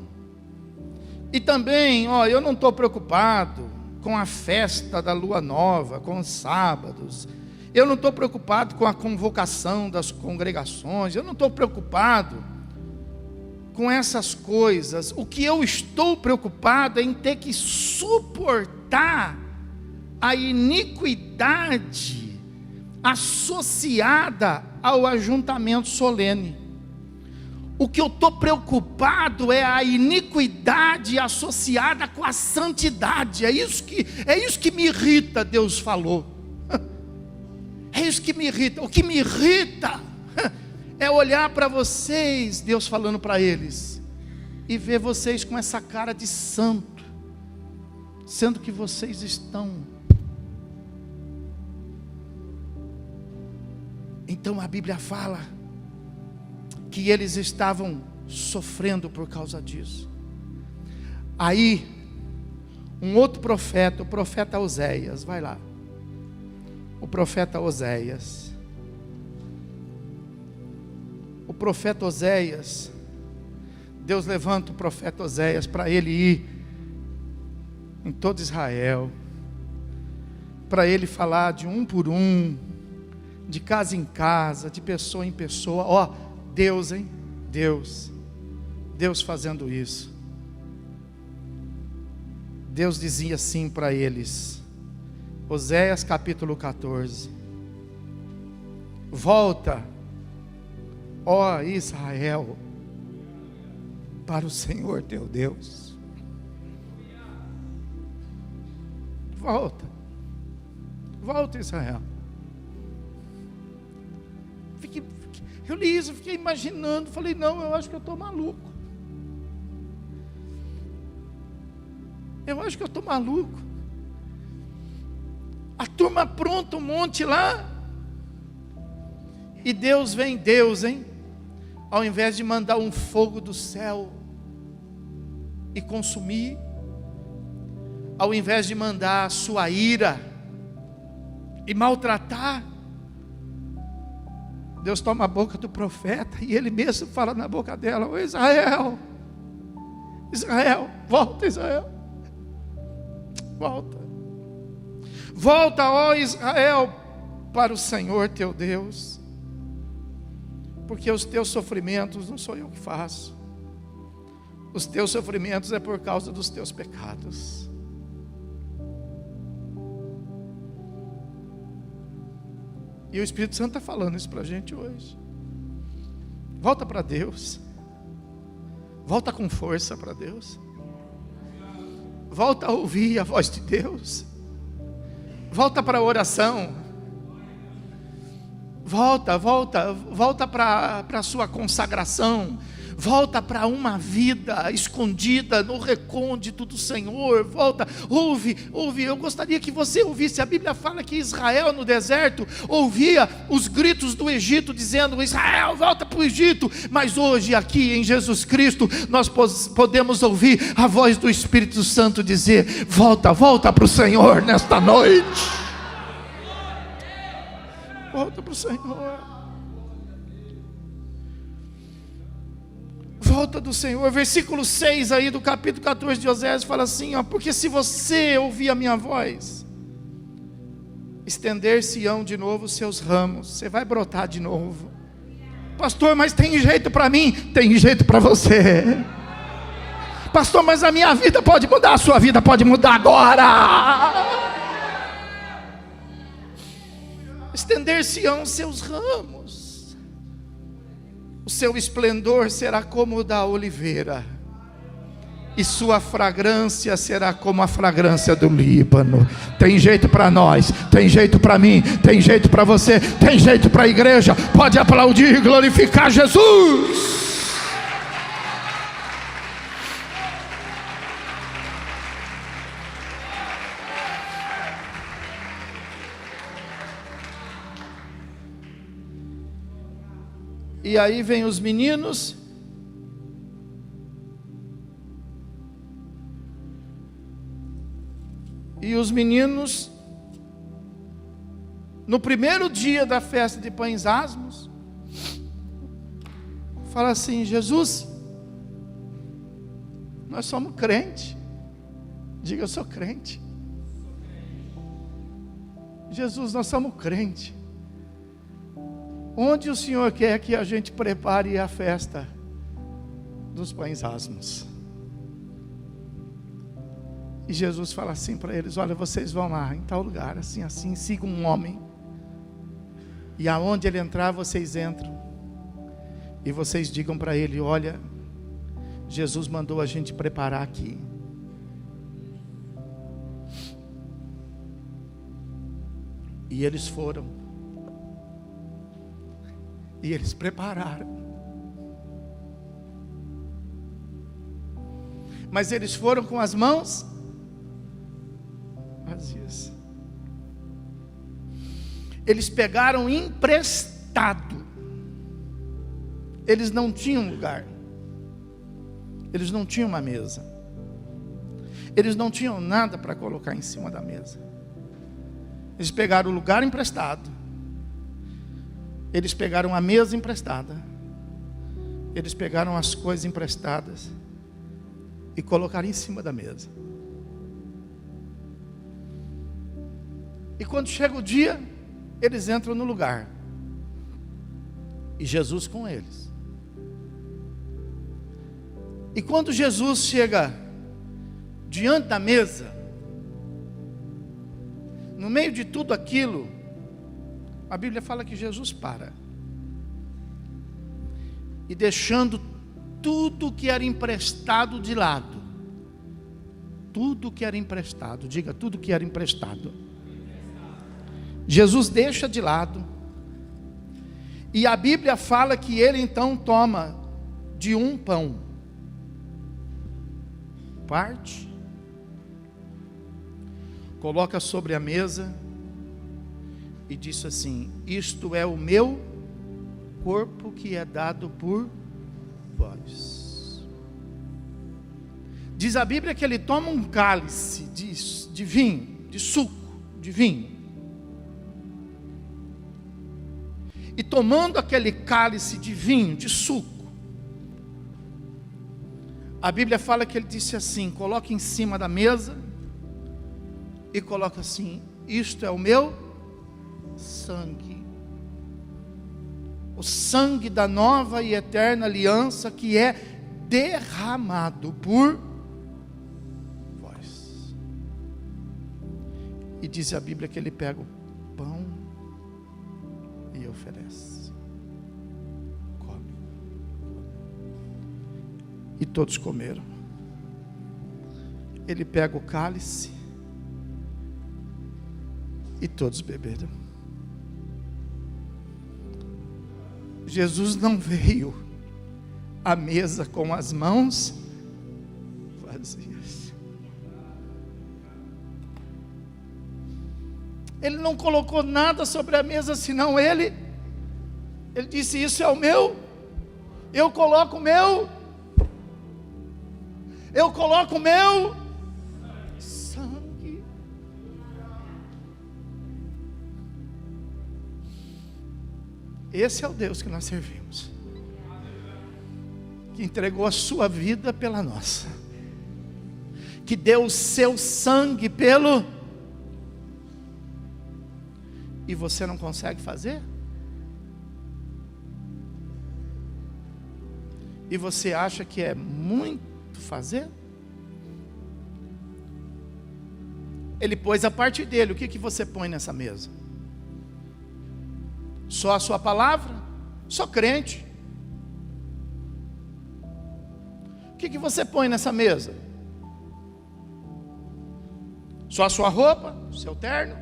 E também, eu não estou preocupado com a festa da lua nova, com os sábados. Eu não estou preocupado com a convocação das congregações. Eu não estou preocupado com essas coisas. O que eu estou preocupado é em ter que suportar a iniquidade associada ao ajuntamento solene. O que eu estou preocupado é a iniquidade associada com a santidade. É isso que me irrita, Deus falou. É isso que me irrita. O que me irrita é olhar para vocês, Deus falando para eles, e ver vocês com essa cara de santo, sendo que vocês estão. Então a Bíblia fala que eles estavam sofrendo por causa disso. Aí, um outro profeta, o profeta Oséias, vai lá. O profeta Oséias. O profeta Oséias, Deus levanta o profeta Oséias para ele ir em todo Israel, para ele falar de um por um, de casa em casa, de pessoa em pessoa. Deus, hein? Deus fazendo isso. Deus dizia assim para eles, Oséias capítulo 14: volta, ó Israel, para o Senhor teu Deus. Volta Israel. Eu li isso, fiquei imaginando, falei: não, eu acho que eu estou maluco. A turma pronta, um monte lá. E Deus vem, ao invés de mandar um fogo do céu e consumir, ao invés de mandar a sua ira e maltratar, Deus toma a boca do profeta e ele mesmo fala na boca dela: ô Israel, volta Israel, volta, ó Israel, para o Senhor teu Deus, porque os teus sofrimentos não sou eu que faço, os teus sofrimentos é por causa dos teus pecados. E o Espírito Santo está falando isso para a gente hoje. Volta para Deus. Volta com força para Deus. Volta a ouvir a voz de Deus. Volta para a oração. Volta para a sua consagração. Volta para uma vida escondida no recôndito do Senhor. Volta, ouve. Eu gostaria que você ouvisse. A Bíblia fala que Israel no deserto ouvia os gritos do Egito dizendo: Israel, volta para o Egito. Mas hoje aqui em Jesus Cristo nós podemos ouvir a voz do Espírito Santo dizer: volta para o Senhor nesta noite. Volta para o Senhor. Volta do Senhor. Versículo 6 aí do capítulo 14 de Oséias fala assim: porque se você ouvir a minha voz, estender-se-ão de novo os seus ramos. Você vai brotar de novo. Pastor, mas tem jeito para mim? Tem jeito para você. Pastor, mas a minha vida pode mudar, a sua vida pode mudar agora. Estender-se-ão os seus ramos. O seu esplendor será como o da oliveira, e sua fragrância será como a fragrância do Líbano. Tem jeito para nós, tem jeito para mim, tem jeito para você, tem jeito para a igreja. Pode aplaudir e glorificar Jesus. E aí vem os meninos, e os meninos, no primeiro dia da festa de pães asmos, fala assim: Jesus, nós somos crente. Diga: eu sou crente. Jesus, nós somos crente. Onde o Senhor quer que a gente prepare a festa dos pães asmos? E Jesus fala assim para eles: olha, vocês vão lá em tal lugar, assim, assim, sigam um homem, e aonde ele entrar, vocês entram, e vocês digam para ele: olha, Jesus mandou a gente preparar aqui. E eles foram. E eles prepararam. Mas eles foram com as mãos vazias. Eles pegaram emprestado. Eles não tinham lugar. Eles não tinham uma mesa. Eles não tinham nada para colocar em cima da mesa. Eles pegaram o lugar emprestado. Eles pegaram a mesa emprestada. Eles pegaram as coisas emprestadas e colocaram em cima da mesa. E quando chega o dia, eles entram no lugar. E Jesus com eles. E quando Jesus chega diante da mesa, no meio de tudo aquilo, a Bíblia fala que Jesus para. E deixando tudo que era emprestado de lado. Tudo que era emprestado. Diga: tudo que era emprestado. Jesus deixa de lado. E a Bíblia fala que ele então toma de um pão, parte, coloca sobre a mesa e disse assim: isto é o meu corpo que é dado por vós. Diz a Bíblia que ele toma um cálice de vinho, de suco, de vinho. E tomando aquele cálice de vinho, de suco, a Bíblia fala que ele disse assim: coloca em cima da mesa e coloca assim: isto é o meu sangue, o sangue da nova e eterna aliança, que é derramado por vós. E diz a Bíblia que ele pega o pão e oferece. Come. E todos comeram. Ele pega o cálice e todos beberam. Jesus não veio à mesa com as mãos vazias. Ele não colocou nada sobre a mesa, senão ele disse: isso é o meu, eu coloco o meu sangue. Esse é o Deus que nós servimos, que entregou a sua vida pela nossa, que deu o seu sangue pelo. E você não consegue fazer? E você acha que é muito fazer? Ele pôs a parte dele. O que você põe nessa mesa? Só a sua palavra? Só crente. O que você põe nessa mesa? Só a sua roupa, seu terno,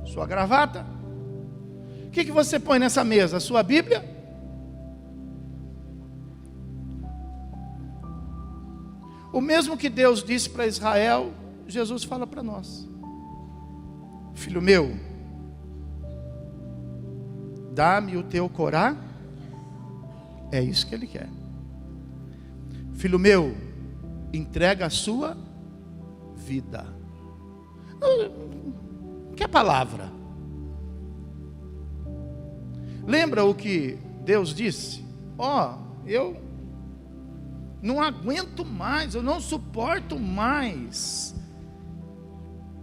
sua gravata? O que você põe nessa mesa? A sua Bíblia? O mesmo que Deus disse para Israel, Jesus fala para nós: filho meu, dá-me o teu Corá. É isso que Ele quer. Filho meu, entrega a sua vida. Que é palavra? Lembra o que Deus disse? Eu não aguento mais, eu não suporto mais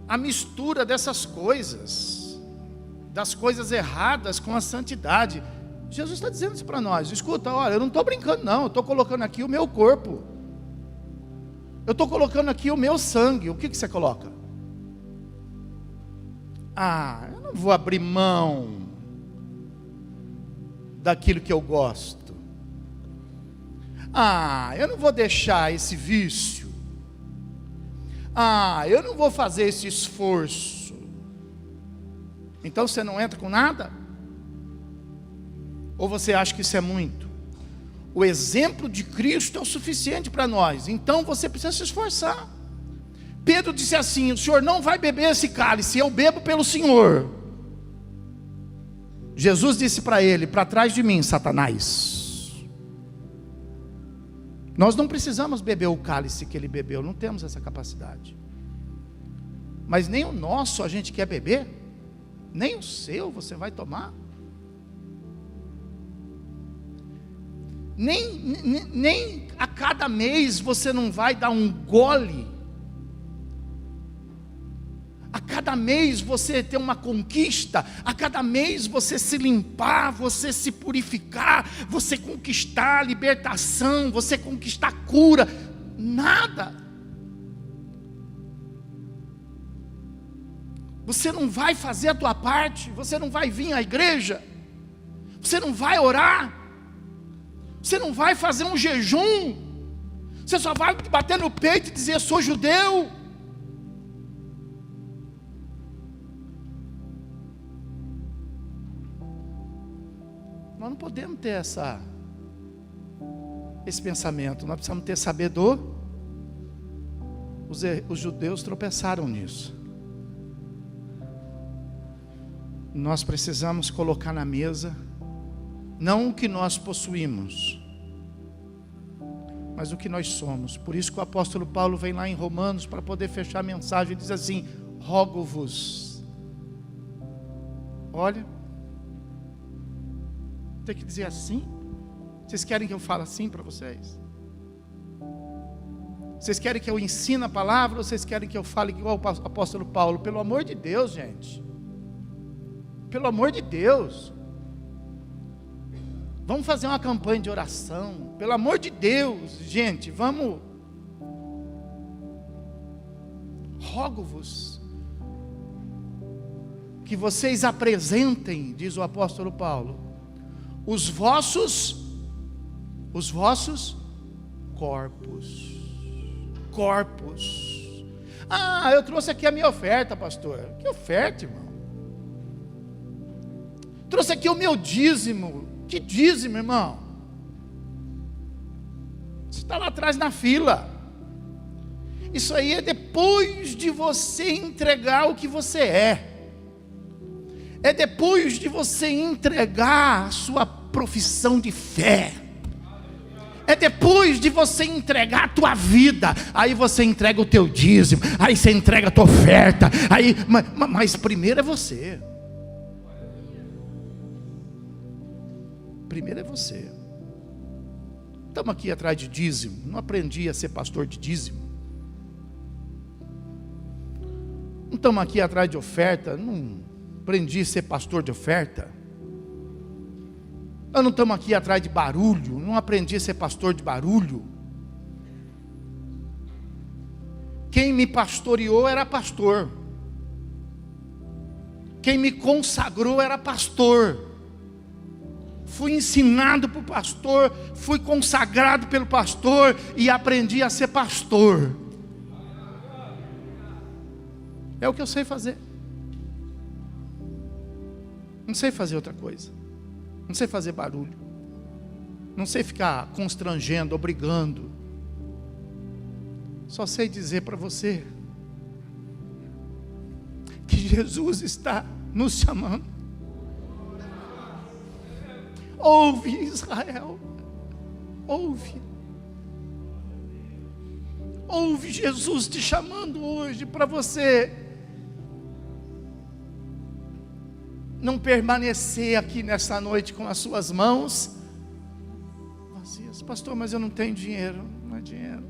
a mistura dessas coisas, das coisas erradas com a santidade. Jesus está dizendo isso para nós. Escuta, olha, eu não estou brincando não, eu estou colocando aqui o meu corpo, eu estou colocando aqui o meu sangue. O que você coloca? Eu não vou abrir mão daquilo que eu gosto. Eu não vou deixar esse vício. Eu não vou fazer esse esforço. Então você não entra com nada? Ou você acha que isso é muito? O exemplo de Cristo é o suficiente para nós. Então você precisa se esforçar. Pedro disse assim: o Senhor não vai beber esse cálice, eu bebo pelo Senhor. Jesus disse para ele: para trás de mim, Satanás. Nós não precisamos beber o cálice que ele bebeu, não temos essa capacidade. Mas nem o nosso a gente quer beber, nem o seu você vai tomar. Nem a cada mês você não vai dar um gole. A cada mês você ter uma conquista, a cada mês você se limpar, você se purificar, você conquistar a libertação, você conquistar a cura. Nada. Você não vai fazer a tua parte, você não vai vir à igreja, você não vai orar, você não vai fazer um jejum, você só vai bater no peito e dizer: sou judeu. Nós não podemos ter esse pensamento. Nós precisamos ter sabedoria. Os judeus tropeçaram nisso. Nós precisamos colocar na mesa não o que nós possuímos, mas o que nós somos. Por isso que o apóstolo Paulo vem lá em Romanos para poder fechar a mensagem e diz assim: rogo-vos. Olha, tem que dizer assim? Vocês querem que eu fale assim para vocês? Vocês querem que eu ensine a palavra, ou vocês querem que eu fale igual o apóstolo Paulo? Pelo amor de Deus, gente, pelo amor de Deus, vamos fazer uma campanha de oração, pelo amor de Deus, gente, vamos. Rogo-vos que vocês apresentem, diz o apóstolo Paulo, os vossos corpos. Eu trouxe aqui a minha oferta, pastor. Que oferta, irmão? Trouxe aqui o meu dízimo. Que dízimo, irmão? Você está lá atrás na fila. Isso aí é depois de você entregar o que você é. É depois de você entregar a sua profissão de fé. É depois de você entregar a tua vida. Aí você entrega o teu dízimo. Aí você entrega a tua oferta. Mas primeiro é você. Primeiro é você. Estamos aqui atrás de dízimo. Não aprendi a ser pastor de dízimo. Não estamos aqui atrás de oferta. Não aprendi a ser pastor de oferta. Nós não estamos aqui atrás de barulho. Não aprendi a ser pastor de barulho. Quem me pastoreou era pastor. Quem me consagrou era pastor. fui ensinado por pastor, fui consagrado pelo pastor e aprendi a ser pastor. É o que eu sei fazer. Não sei fazer outra coisa. Não sei fazer barulho. Não sei ficar constrangendo, obrigando. Só sei dizer para você que Jesus está nos chamando. Ouve, Israel. Ouve. Ouve Jesus te chamando hoje para você não permanecer aqui nessa noite com as suas mãos vazias. Pastor, mas eu não tenho dinheiro. Não é dinheiro.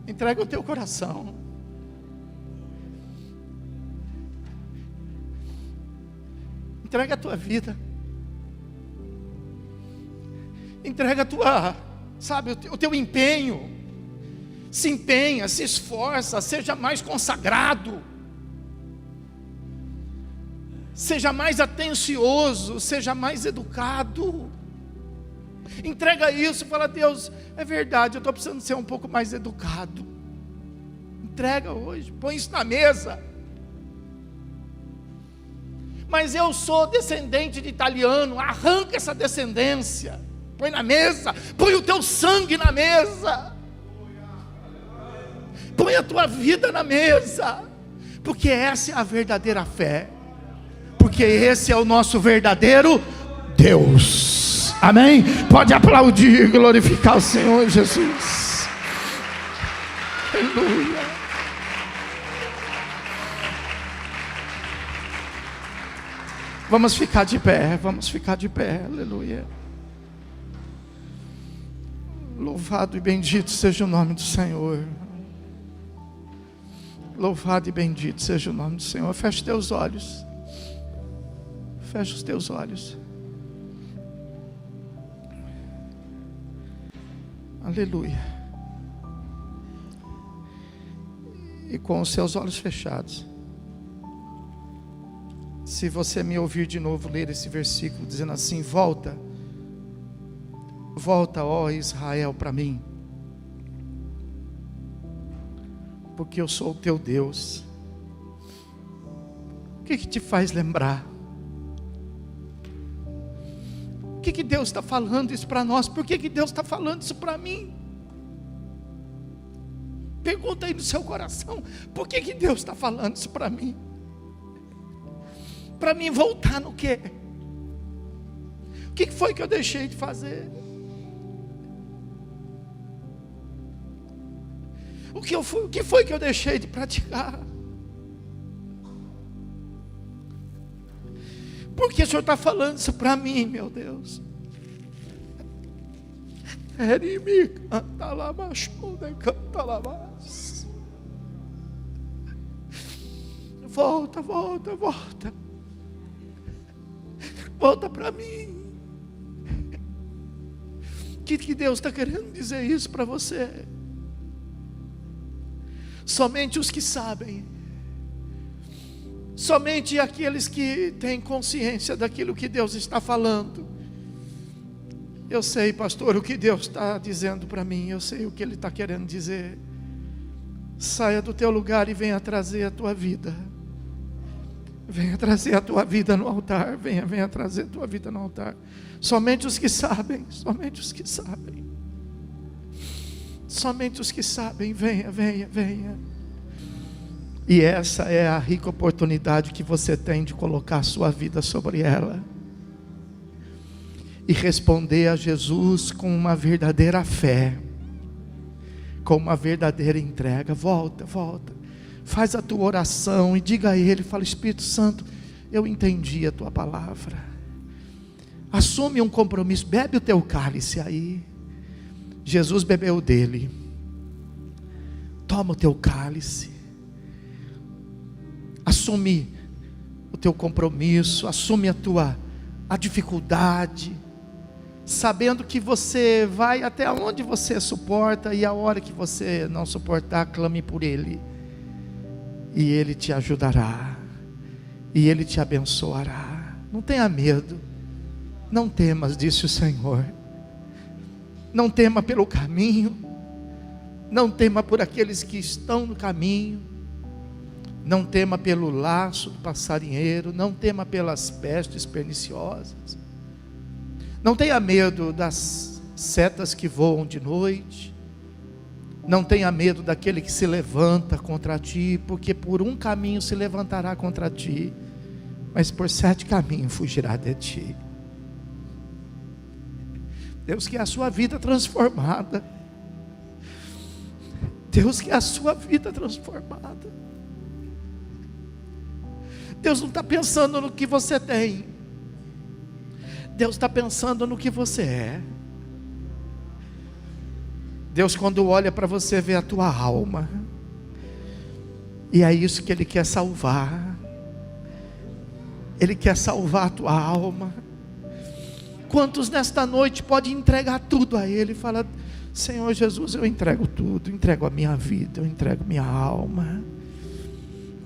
Entrega o teu coração. Entrega a tua vida. Entrega a tua, sabe, o teu empenho. Se empenha, se esforça, seja mais consagrado. Seja mais atencioso, seja mais educado. Entrega isso e fala: Deus, é verdade, eu estou precisando ser um pouco mais educado. Entrega hoje, põe isso na mesa. Mas eu sou descendente de italiano, arranca essa descendência, põe na mesa, põe o teu sangue na mesa, põe a tua vida na mesa, porque essa é a verdadeira fé, porque esse é o nosso verdadeiro Deus. Amém? Pode aplaudir e glorificar o Senhor Jesus. Aleluia. Vamos ficar de pé, vamos ficar de pé, aleluia. Louvado e bendito seja o nome do Senhor. Louvado e bendito seja o nome do Senhor. Feche teus olhos. Feche os teus olhos. Aleluia. E com os seus olhos fechados, se você me ouvir de novo ler esse versículo, dizendo assim: volta, volta, ó Israel, para mim, porque eu sou o teu Deus. O que te faz lembrar? O que Deus está falando isso para nós? Por que Deus está falando isso para mim? Pergunta aí no seu coração: por que Deus está falando isso para mim? Para mim voltar no quê? O que foi que eu deixei de fazer? O que foi que eu deixei de praticar? Por que o Senhor está falando isso para mim, meu Deus? Volta, volta, volta. Volta para mim. O que Deus está querendo dizer isso para você? Somente os que sabem, somente aqueles que têm consciência daquilo que Deus está falando. Eu sei, pastor, o que Deus está dizendo para mim, eu sei o que Ele está querendo dizer. Saia do teu lugar e venha trazer a tua vida. Venha trazer a tua vida no altar. Venha trazer a tua vida no altar. Somente os que sabem. Somente os que sabem. Somente os que sabem. Venha, venha, venha. E essa é a rica oportunidade que você tem de colocar a sua vida sobre ela. E responder a Jesus com uma verdadeira fé. Com uma verdadeira entrega. Volta, volta. Faz a tua oração e diga a Ele, fala: Espírito Santo, eu entendi a tua palavra. Assume um compromisso, bebe o teu cálice aí. Jesus bebeu dele. Toma o teu cálice. Assume o teu compromisso, assume a dificuldade, sabendo que você vai até onde você suporta, e a hora que você não suportar, clame por Ele. E Ele te ajudará. e Ele te abençoará. Não tenha medo, não temas, disse o Senhor. Não tema pelo caminho, não tema por aqueles que estão no caminho, não tema pelo laço do passarinheiro, não tema pelas pestes perniciosas, não tenha medo das setas que voam de noite, não tenha medo daquele que se levanta contra ti, porque por um caminho se levantará contra ti, mas por 7 caminhos fugirá de ti. Deus quer a sua vida transformada. Deus quer a sua vida transformada. Deus não está pensando no que você tem. Deus está pensando no que você é. Deus, quando olha para você, vê a tua alma. E é isso que Ele quer salvar. Ele quer salvar a tua alma. Quantos nesta noite podem entregar tudo a Ele e falar: Senhor Jesus, eu entrego tudo, entrego a minha vida, eu entrego minha alma.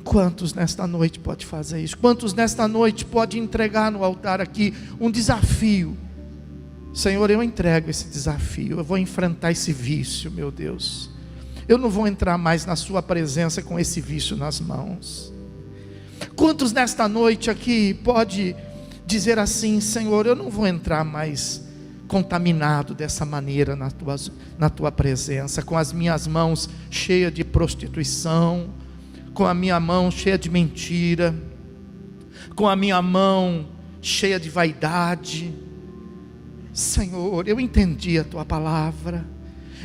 Quantos nesta noite pode fazer isso? Quantos nesta noite pode entregar no altar aqui um desafio? Senhor, eu entrego esse desafio, eu vou enfrentar esse vício, meu Deus. Eu não vou entrar mais na sua presença com esse vício nas mãos. Quantos nesta noite aqui pode dizer assim: Senhor, eu não vou entrar mais contaminado dessa maneira na tua presença, com as minhas mãos cheias de prostituição, com a minha mão cheia de mentira, com a minha mão cheia de vaidade. Senhor, eu entendi a tua palavra,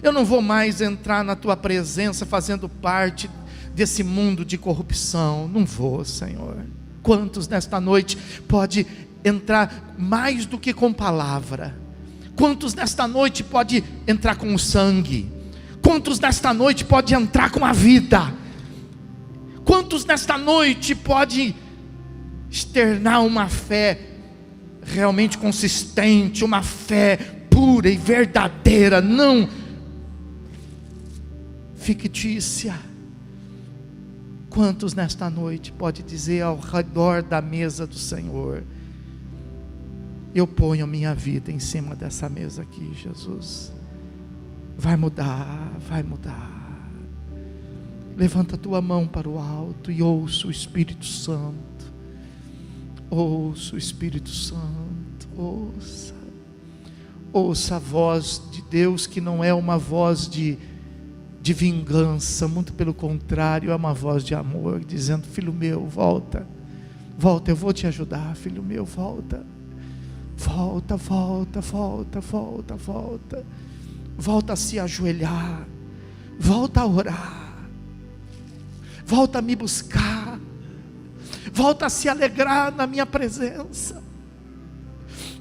eu não vou mais entrar na tua presença fazendo parte desse mundo de corrupção. Não vou, Senhor. Quantos nesta noite pode entrar mais do que com palavra? Quantos nesta noite pode entrar com o sangue? Quantos nesta noite pode entrar com a vida? Quantos nesta noite pode externar uma fé realmente consistente, uma fé pura e verdadeira, não fictícia? Quantos nesta noite pode dizer ao redor da mesa do Senhor: eu ponho a minha vida em cima dessa mesa aqui, Jesus, vai mudar, vai mudar. Levanta a tua mão para o alto e ouça o Espírito Santo. Ouça o Espírito Santo, ouça. Ouça a voz de Deus, que não é uma voz de vingança, muito pelo contrário, é uma voz de amor, dizendo: filho meu, volta, volta, eu vou te ajudar, filho meu, volta, volta, volta, volta, volta, volta, volta a se ajoelhar, volta a orar, volta a me buscar, volta a se alegrar na minha presença,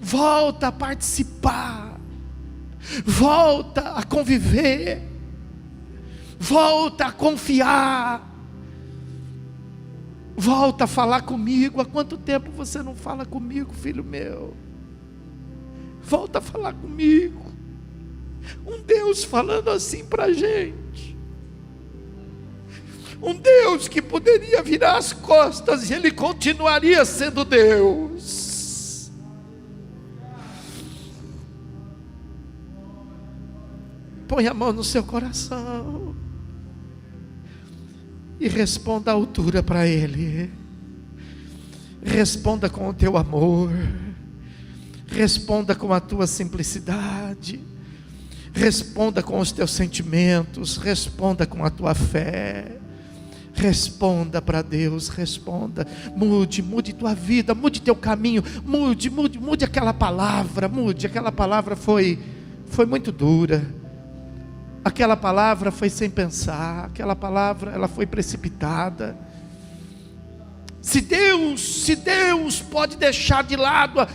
volta a participar, volta a conviver, volta a confiar, volta a falar comigo. Há quanto tempo você não fala comigo, filho meu? Volta a falar comigo. Um Deus falando assim para a gente, um Deus que poderia virar as costas e Ele continuaria sendo Deus. Põe a mão no seu coração e responda à altura para Ele. Responda com o teu amor, responda com a tua simplicidade, responda com os teus sentimentos, responda com a tua fé. Responda para Deus, responda. Mude tua vida, mude teu caminho, mude aquela palavra, aquela palavra foi muito dura, aquela palavra foi sem pensar, aquela palavra ela foi precipitada. Se Deus pode deixar de lado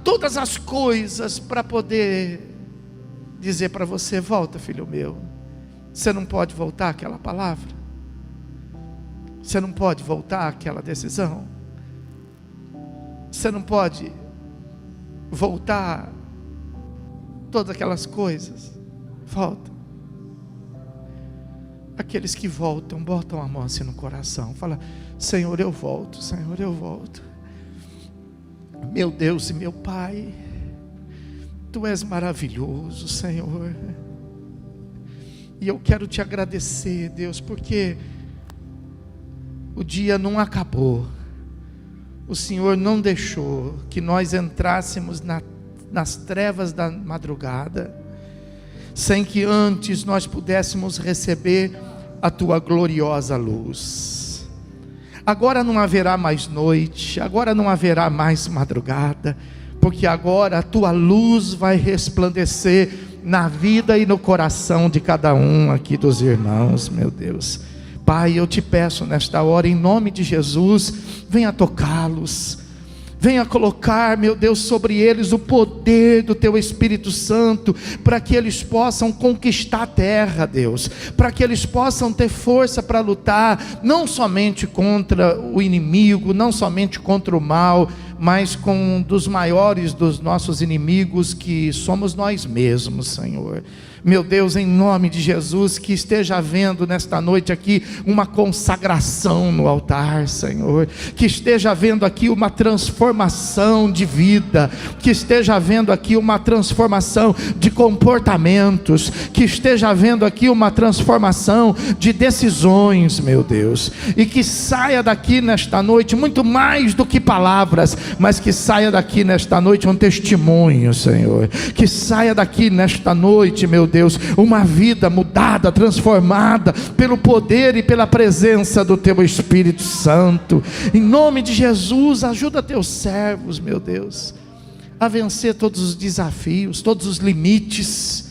todas as coisas para poder dizer para você: volta, filho meu, você não pode voltar aquela palavra? Você não pode voltar àquela decisão? Você não pode voltar todas aquelas coisas? Volta. Aqueles que voltam, botam a mão assim no coração, fala: Senhor, eu volto, Senhor, eu volto. Meu Deus e meu Pai, Tu és maravilhoso, Senhor. E eu quero Te agradecer, Deus, porque o dia não acabou. O Senhor não deixou que nós entrássemos nas trevas da madrugada, sem que antes nós pudéssemos receber a Tua gloriosa luz. Agora não haverá mais noite, agora não haverá mais madrugada, porque agora a Tua luz vai resplandecer na vida e no coração de cada um aqui dos irmãos, meu Deus. Pai, eu Te peço nesta hora, em nome de Jesus, venha tocá-los, venha colocar, meu Deus, sobre eles o poder do Teu Espírito Santo, para que eles possam conquistar a terra, Deus, para que eles possam ter força para lutar, não somente contra o inimigo, não somente contra o mal, mas com um dos maiores dos nossos inimigos, que somos nós mesmos, Senhor. Meu Deus, em nome de Jesus, que esteja havendo nesta noite aqui uma consagração no altar, Senhor, que esteja havendo aqui uma transformação de vida, que esteja havendo aqui uma transformação de comportamentos, que esteja havendo aqui uma transformação de decisões, meu Deus, e que saia daqui nesta noite muito mais do que palavras, mas que saia daqui nesta noite um testemunho, Senhor, que saia daqui nesta noite, meu Deus, uma vida mudada, transformada pelo poder e pela presença do Teu Espírito Santo. Em nome de Jesus, ajuda Teus servos, meu Deus, a vencer todos os desafios, todos os limites.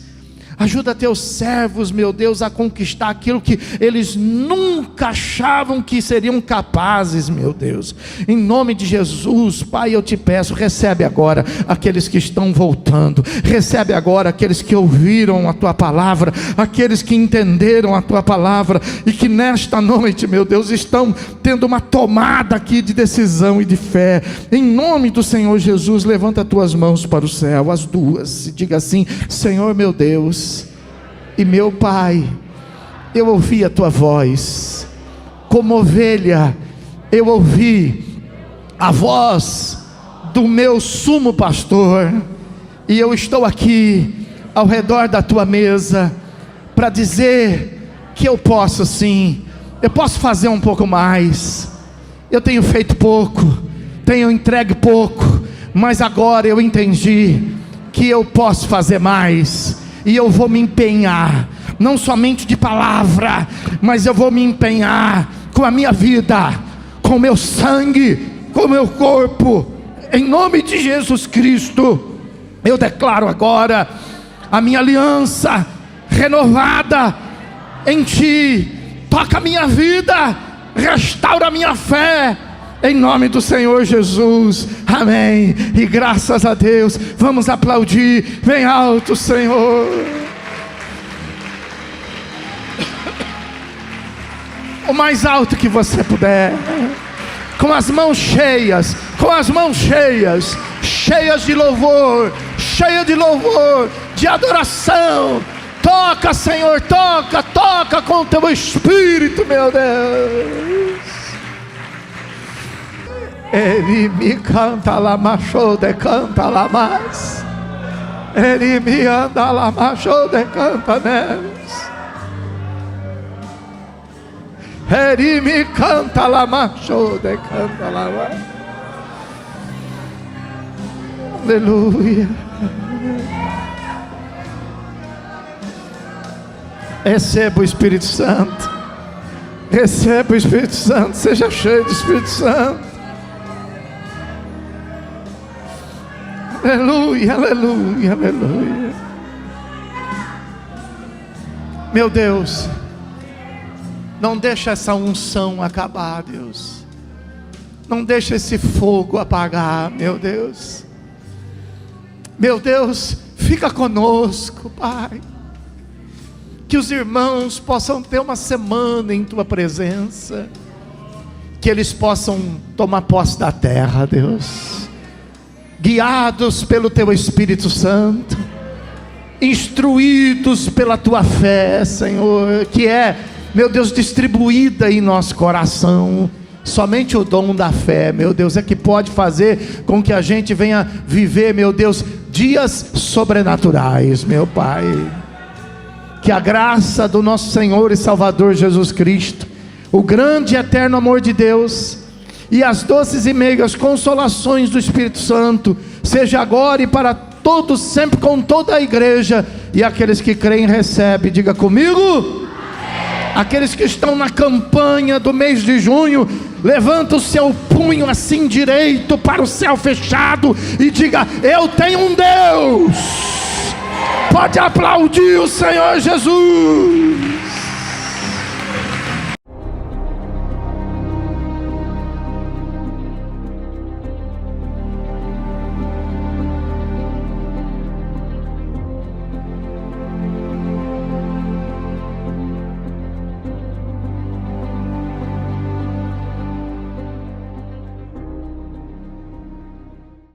Ajuda Teus servos, meu Deus, a conquistar aquilo que eles nunca achavam que seriam capazes, meu Deus. Em nome de Jesus, Pai, eu Te peço, recebe agora aqueles que estão voltando, recebe agora aqueles que ouviram a Tua palavra, aqueles que entenderam a Tua palavra, e que nesta noite, meu Deus, estão tendo uma tomada aqui de decisão e de fé. Em nome do Senhor Jesus, levanta Tuas mãos para o céu, as duas, e diga assim: Senhor meu Deus e meu Pai, eu ouvi a Tua voz, como ovelha, eu ouvi a voz do meu sumo pastor, e eu estou aqui ao redor da Tua mesa, para dizer que eu posso sim, eu posso fazer um pouco mais. Eu tenho feito pouco, tenho entregue pouco, mas agora eu entendi que eu posso fazer mais. E eu vou me empenhar, não somente de palavra, mas eu vou me empenhar com a minha vida, com o meu sangue, com o meu corpo. Em nome de Jesus Cristo, eu declaro agora a minha aliança renovada em Ti. Toca a minha vida, restaura a minha fé, em nome do Senhor Jesus, amém, e graças a Deus. Vamos aplaudir bem alto, Senhor. O mais alto que você puder, com as mãos cheias, cheias de louvor, de adoração. Toca, Senhor, toca com o Teu Espírito, meu Deus. Ele me canta lá, macho de canta lá mais. Ele me anda lá, macho de canta neles. Ele me canta lá, macho de canta lá mais. Aleluia. Receba o Espírito Santo. Receba o Espírito Santo. Seja cheio do Espírito Santo. Aleluia, aleluia, aleluia. Meu Deus, não deixa essa unção acabar, Deus. Não deixa esse fogo apagar, meu Deus. Meu Deus, fica conosco, Pai. Que os irmãos possam ter uma semana em Tua presença. Que eles possam tomar posse da terra, Deus, guiados pelo Teu Espírito Santo, instruídos pela Tua fé, Senhor, que é meu Deus, distribuída em nosso coração. Somente o dom da fé, meu Deus, é que pode fazer com que a gente venha viver, meu Deus, dias sobrenaturais, meu Pai. Que a graça do nosso Senhor e Salvador Jesus Cristo, o grande e eterno amor de Deus, e as doces e meigas consolações do Espírito Santo, seja agora e para todos sempre com toda a igreja, e aqueles que creem recebem, diga comigo. Aqueles que estão na campanha do mês de junho, levanta o seu punho assim direito para o céu fechado e diga: eu tenho um Deus. Pode aplaudir o Senhor Jesus.